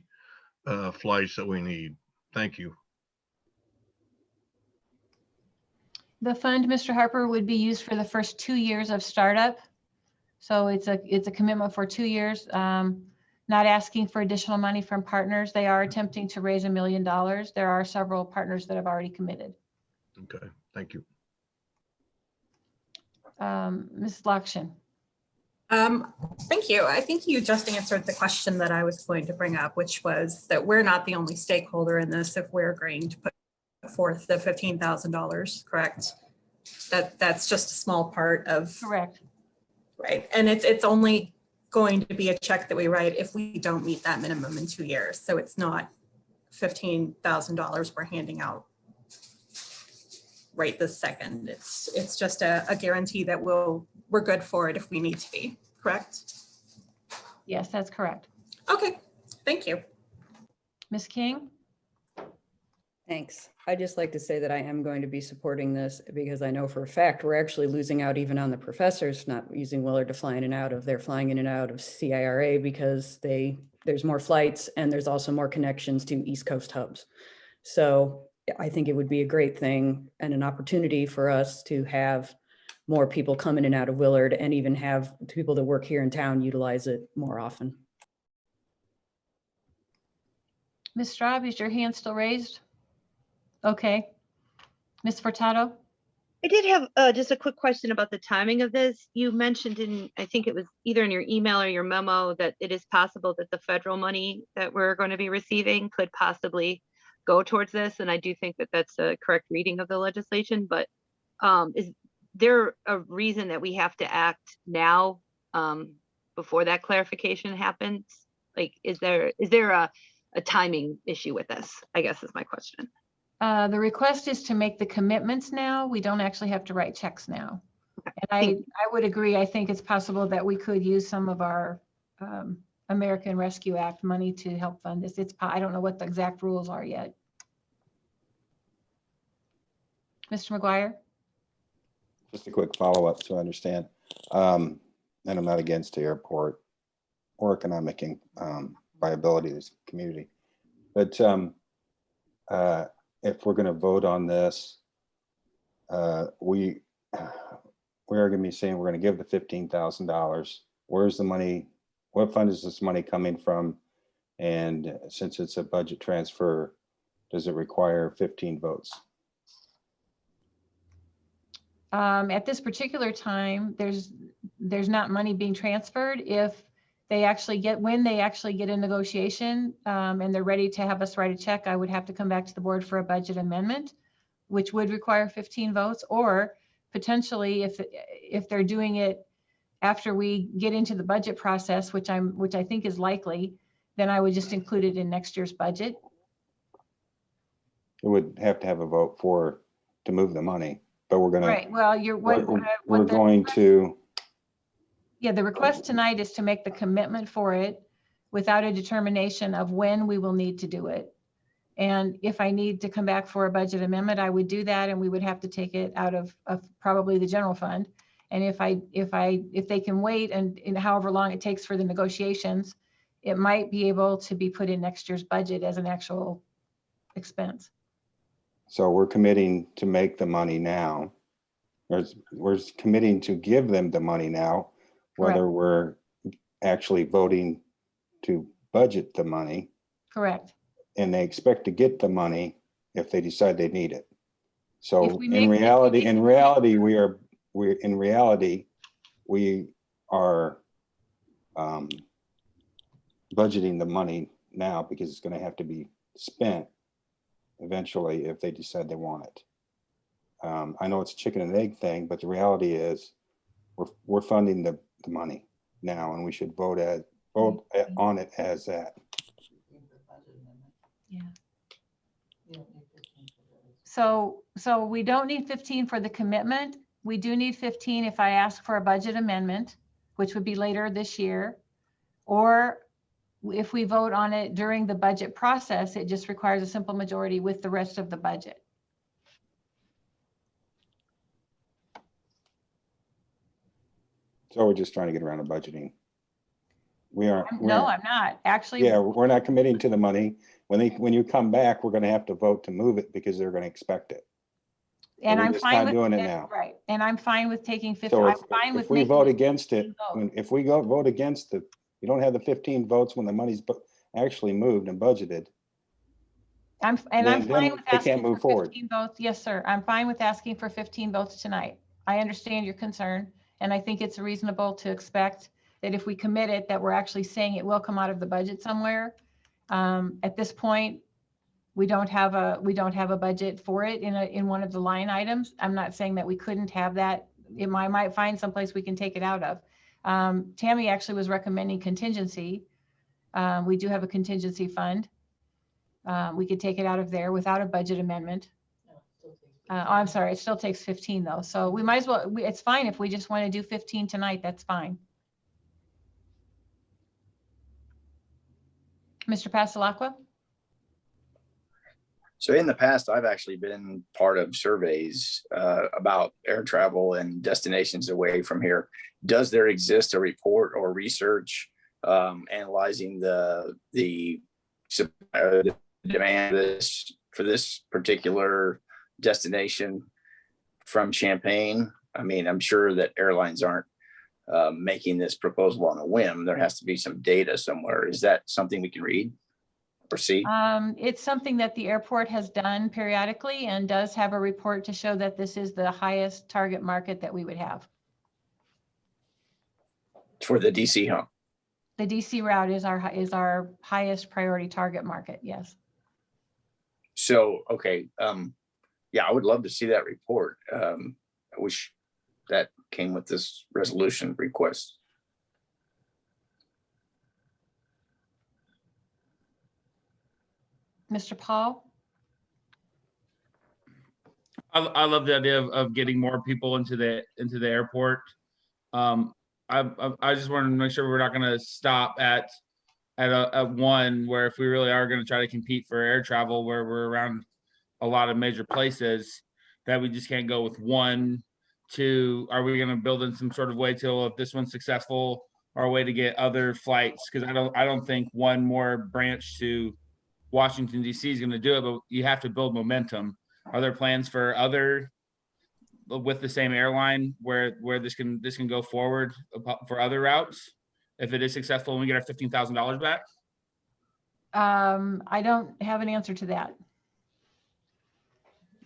flights that we need. Thank you. The fund, Mr. Harper, would be used for the first 2 years of startup. So it's a commitment for 2 years, not asking for additional money from partners. They are attempting to raise $1 million. There are several partners that have already committed. Okay, thank you. Ms. Lakshin. Thank you. I think you just answered the question that I was going to bring up, which was that we're not the only stakeholder in this if we're agreeing to put forth the $15,000, correct? That's just a small part of. Correct. Right. And it's only going to be a check that we write if we don't meet that minimum in 2 years. So it's not $15,000 we're handing out right this second. It's just a guarantee that we're good for it if we need to be, correct? Yes, that's correct. Okay, thank you. Ms. King? Thanks. I'd just like to say that I am going to be supporting this because I know for a fact we're actually losing out even on the professors not using Willard to fly in and out of. They're flying in and out of CIRA because there's more flights and there's also more connections to East Coast hubs. So I think it would be a great thing and an opportunity for us to have more people come in and out of Willard and even have people that work here in town utilize it more often. Ms. Straub, is your hand still raised? Okay. Ms. Furtado? I did have just a quick question about the timing of this. You mentioned I think it was either in your email or your memo, that it is possible that the federal money that we're going to be receiving could possibly go towards this. And I do think that that's a correct reading of the legislation, but is there a reason that we have to act now before that clarification happens? Like, is there a timing issue with this, I guess is my question. The request is to make the commitments now. We don't actually have to write checks now. And I would agree. I think it's possible that we could use some of our American Rescue Act money to help fund this. I don't know what the exact rules are yet. Mr. McGuire? Just a quick follow-up so I understand. And I'm not against the airport or economic viability of this community. But if we're going to vote on this, we are going to be saying we're going to give the $15,000. Where's the money? What fund is this money coming from? And since it's a budget transfer, does it require 15 votes? At this particular time, there's not money being transferred. If they actually when they actually get in negotiation and they're ready to have us write a check, I would have to come back to the board for a budget amendment, which would require 15 votes, or potentially if they're doing it after we get into the budget process, which I think is likely, then I would just include it in next year's budget. It would have to have a vote to move the money, but we're going to. Right. Well, we're going to. Yeah, the request tonight is to make the commitment for it without a determination of when we will need to do it. And if I need to come back for a budget amendment, I would do that, and we would have to take it out of probably the general fund. And if they can wait and however long it takes for the negotiations, it might be able to be put in next year's budget as an actual expense. So we're committing to make the money now. We're committing to give them the money now. Whether Correct. we're actually voting to budget the money. Correct. And they expect to get the money if they decide they need it. So we in reality, we are budgeting the money now because it's going to have to be spent eventually if they decide they want it. I know it's a chicken and egg thing, but the reality is we're funding the money now, and we should vote on it as that. Yeah. So we don't need 15 for the commitment. We do need 15 if I ask for a budget amendment, which would be later this year, or if we vote on it during the budget process, it just requires a simple majority with the rest of the budget. So we're just trying to get around to budgeting. No, I'm not. Actually, yeah, we're not committing to the money. When you come back, we're going to have to vote to move it because they're going to expect it. And I'm fine with doing it now. Right. And I'm fine with taking 15. So I'm fine with if we vote against it, if we vote against it, you don't have the 15 votes when the money's actually moved and budgeted. I'm fine with asking for 15 forward. votes. Yes, sir. I'm fine with asking for 15 votes tonight. I understand your concern, and I think it's reasonable to expect that if we commit it, that we're actually saying it will come out of the budget somewhere. At this point, we don't have a budget for it in one of the line items. I'm not saying that we couldn't have that. I might find someplace we can take it out of. Tammy actually was recommending contingency. We do have a contingency fund. We could take it out of there without a budget amendment. Oh, I'm sorry, it still takes 15 though. So we might as well, it's fine if we just want to do 15 tonight, that's fine. Mr. Passalacqua? So in the past, I've actually been part of surveys about air travel and destinations away from here. Does there exist a report or research analyzing the demand for this particular destination from Champaign? I mean, I'm sure that airlines aren't making this proposal on a whim. There has to be some data somewhere. Is that something we can read or see? It's something that the airport has done periodically and does have a report to show that this is the highest target market that we would have. For the DC hub. The DC route is our highest priority target market, yes. So, okay, yeah, I would love to see that report. I wish that came with this resolution request. Mr. Paul? I love the idea of getting more people into the airport. I just want to make sure we're not going to stop at one where if we really are going to try to compete for air travel where we're around a lot of major places, that we just can't go with 1, 2. Are we going to build in some sort of way till if this one's successful, our way to get other flights? Because I don't think one more branch to Washington D.C. is going to do it, but you have to build momentum. Are there plans for other with the same airline where this can go forward for other routes if it is successful and we get our $15,000 back? I don't have an answer to that.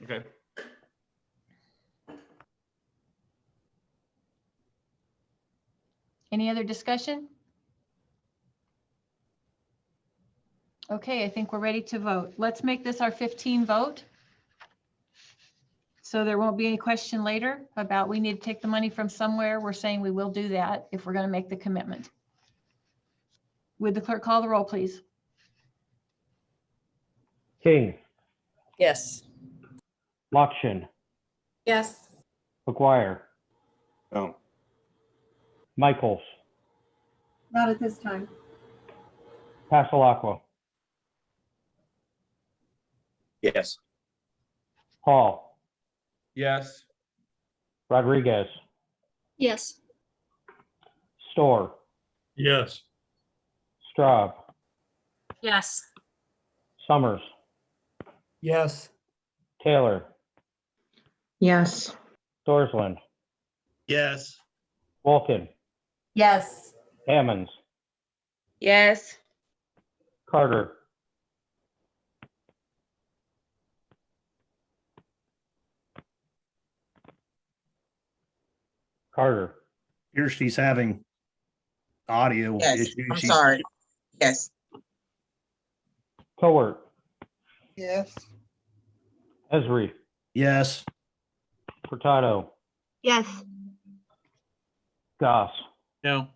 Okay. Any other discussion? Okay, I think we're ready to vote. Let's make this our 15 vote. So there won't be any question later about we need to take the money from somewhere. We're saying we will do that if we're going to make the commitment. Would the clerk call the roll, please? King, Yes. Lakshin, Yes. McGuire, No. Michaels, Not at this time. Passalacqua, Yes. Paul, Yes. Rodriguez, Yes. Storr, Yes. Straub, Yes. Summers, Yes. Taylor, Yes. Dorsland, Yes. Wolkin, Yes. Ammons, Yes. Carter, Carter, Here she's having audio Yes. issues. I'm She's- sorry. Yes. Cowart, Yes. Esri, Yes. Furtado, Yes. Goss, No.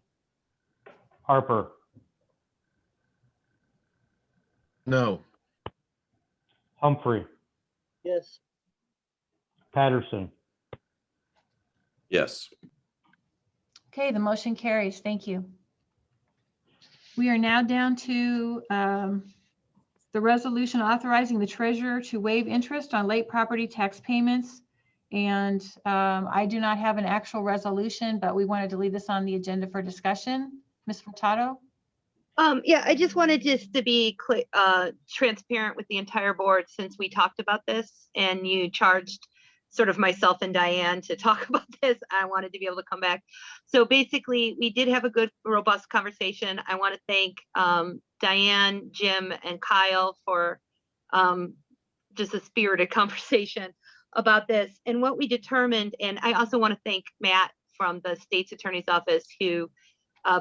Harper, No. Humphrey, Yes. Patterson, Yes. Okay, the motion carries. Thank you. We are now down to the resolution authorizing the treasurer to waive interest on late property tax payments. And I do not have an actual resolution, but we wanted to leave this on the agenda for discussion. Ms. Furtado? Yeah, I just wanted to be transparent with the entire board since we talked about this and you charged sort of myself and Diane to talk about this. I wanted to be able to come back. So basically, we did have a good, robust conversation. I want to thank Diane, Jim, and Kyle for just a spirited conversation about this. And what we determined, and I also want to thank Matt from the state's attorney's office who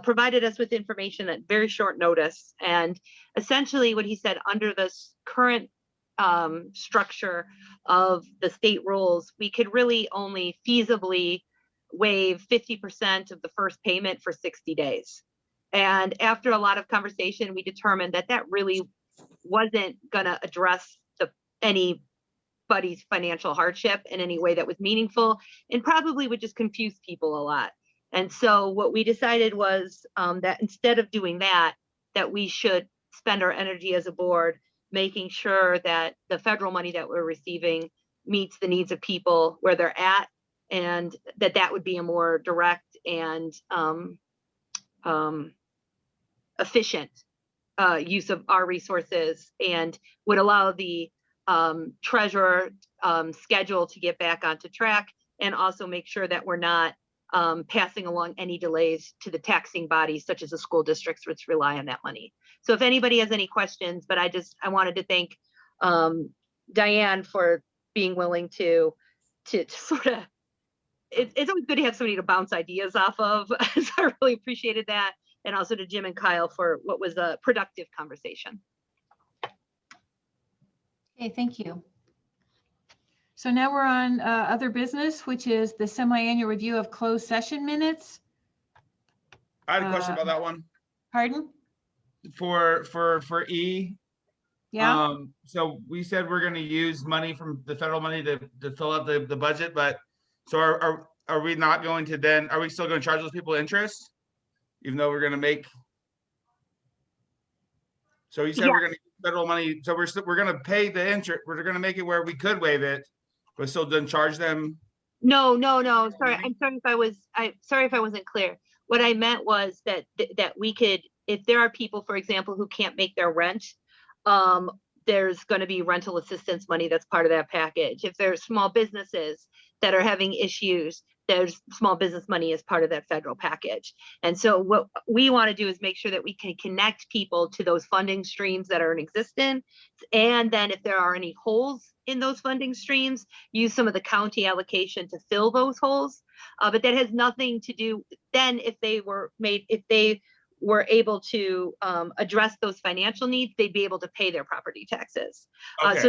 provided us with information at very short notice. And essentially what he said, under this current structure of the state rules, we could really only feasibly waive 50% of the first payment for 60 days. And after a lot of conversation, we determined that that really wasn't going to address anybody's financial hardship in any way that was meaningful, and probably would just confuse people a lot. And so what we decided was that instead of doing that, that we should spend our energy as a board making sure that the federal money that we're receiving meets the needs of people where they're at, and that would be a more direct and efficient use of our resources, and would allow the treasurer schedule to get back onto track, and also make sure that we're not passing along any delays to the taxing bodies such as the school districts, which rely on that money. So if anybody has any questions, but I wanted to thank Diane for being willing to sort of, it's always good to have somebody to bounce ideas off of. So I really appreciated that. And also to Jim and Kyle for what was a productive conversation. Okay, thank you. So now we're on other business, which is the semi-annual review of closed session minutes. I had a question about that one. Pardon? For E. Yeah. So we said we're going to use money from the federal money to fill up the budget, but so are we not going to then, are we still going to charge those people interest? Even though we're going to make. So you said we're going to use federal money. So we're going to pay the interest. We're going to make it where we could waive it, but still didn't charge them. No. Sorry. I'm sorry if I wasn't clear. What I meant was that we could, if there are people, for example, who can't make their rent, there's going to be rental assistance money that's part of that package. If there's small businesses that are having issues, there's small business money as part of that federal package. And so what we want to do is make sure that we can connect people to those funding streams that are in existence. And then if there are any holes in those funding streams, use some of the county allocation to fill those holes. But that has nothing to do, then if they were able to address those financial needs, they'd be able to pay their property taxes. Okay.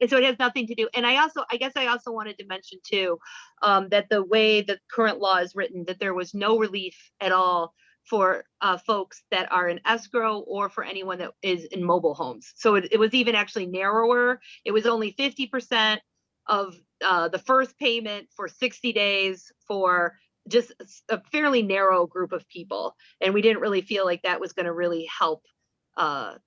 So it has nothing to do. And I guess I also wanted to mention too, that the way the current law is written, that there was no relief at all for folks that are in escrow or for anyone that is in mobile homes. So it was even actually narrower. It was only 50% of the first payment for 60 days for just a fairly narrow group of people. And we didn't really feel like that was going to really help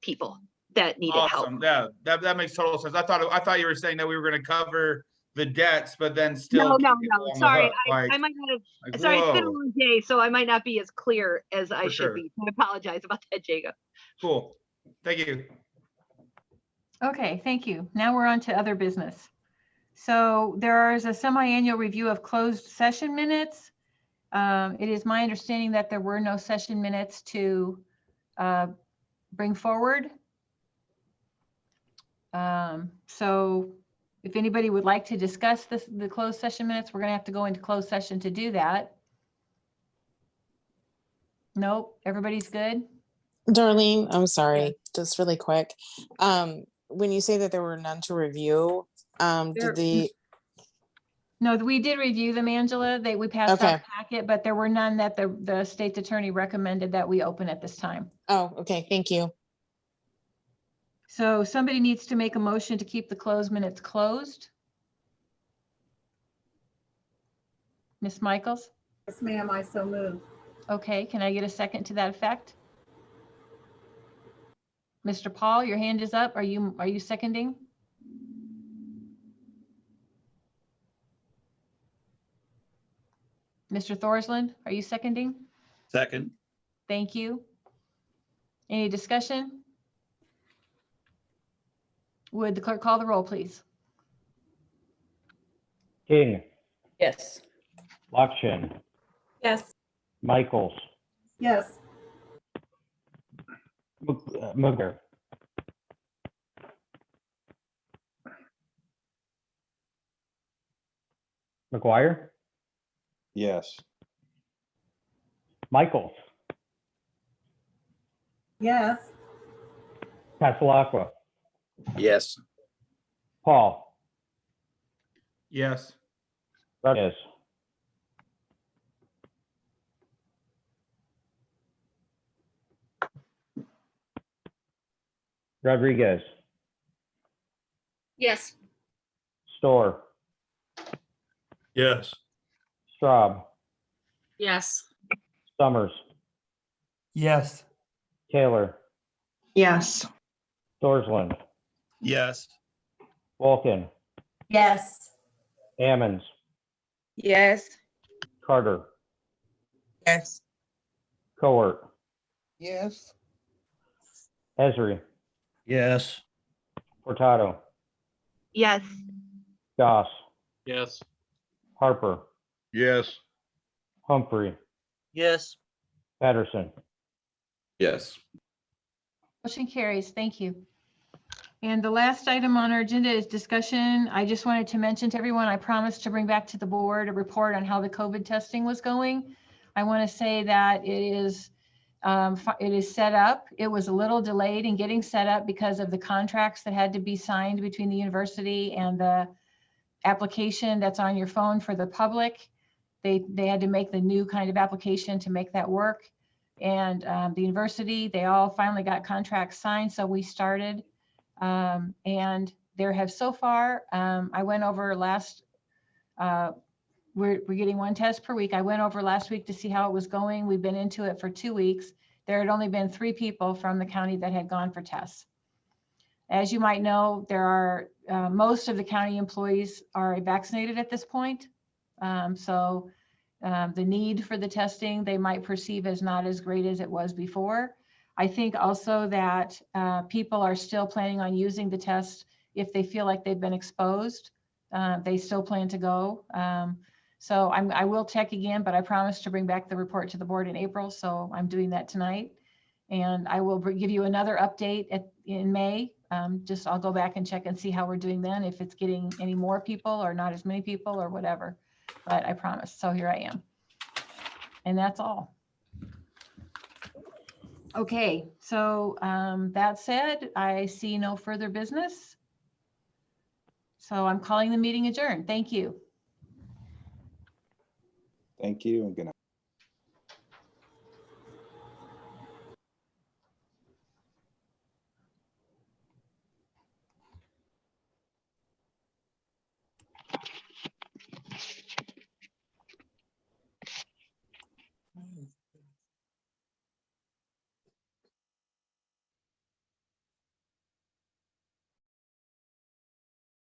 people that needed help. Yeah, that makes total sense. I thought you were saying that we were going to cover the debts, but then still. No. Sorry, I might not have. Sorry, it's been a long day, so I might not be as clear as I should be. I apologize about that, Jacob. Cool. Thank you. Okay, thank you. Now we're on to other business. So there is a semi-annual review of closed session minutes. It is my understanding that there were no session minutes to bring forward. So if anybody would like to discuss the closed session minutes, we're going to have to go into closed session to do that. Nope, everybody's good? Darlene, I'm sorry, just really quick. When you say that there were none to review, No, we did review them, Angela. We passed out the packet, but there were none that the state's attorney recommended that we open at this time. Oh, okay, thank you. So somebody needs to make a motion to keep the closed minutes closed. Ms. Michaels? Yes, ma'am, I so move. Okay, can I get a second to that effect? Mr. Paul, your hand is up. Are you seconding? Mr. Thorsland, are you seconding? Second. Thank you. Any discussion? Would the clerk call the roll, please? King, Yes. Lakshin, Yes. Michaels, Yes. Mugger, McGuire, Yes. Michaels, Yes. Passalacqua, Yes. Paul, Yes. Rodriguez, Rodriguez, Yes. Storr, Yes. Straub, Yes. Summers, Yes. Taylor, Yes. Dorsland, Yes. Vulcan, Yes. Ammons, Yes. Carter, Yes. Coert, Yes. Esri, Yes. Furtado, Yes. Goss, Yes. Harper, Yes. Humphrey, Yes. Patterson. Yes. Motion carries. Thank you. And the last item on our agenda is discussion. I just wanted to mention to everyone, I promised to bring back to the board a report on how the COVID testing was going. I want to say that it is set up. It was a little delayed in getting set up because of the contracts that had to be signed between the university and the application that's on your phone for the public. They had to make the new kind of application to make that work. And the university, they all finally got contracts signed, so we started. And there have so far, I went over last, we're getting one test per week. I went over last week to see how it was going. We've been into it for 2 weeks. There had only been 3 people from the county that had gone for tests. As you might know, there are, most of the county employees are vaccinated at this point. So the need for the testing, they might perceive as not as great as it was before. I think also that people are still planning on using the test if they feel like they've been exposed. They still plan to go. So I will check again, but I promised to bring back the report to the board in April. So I'm doing that tonight. And I will give you another update in May. I'll go back and check and see how we're doing then, if it's getting any more people or not as many people or whatever. But I promise. So here I am. And that's all. Okay, so that said, I see no further business. So I'm calling the meeting adjourned. Thank you. Thank you and good night.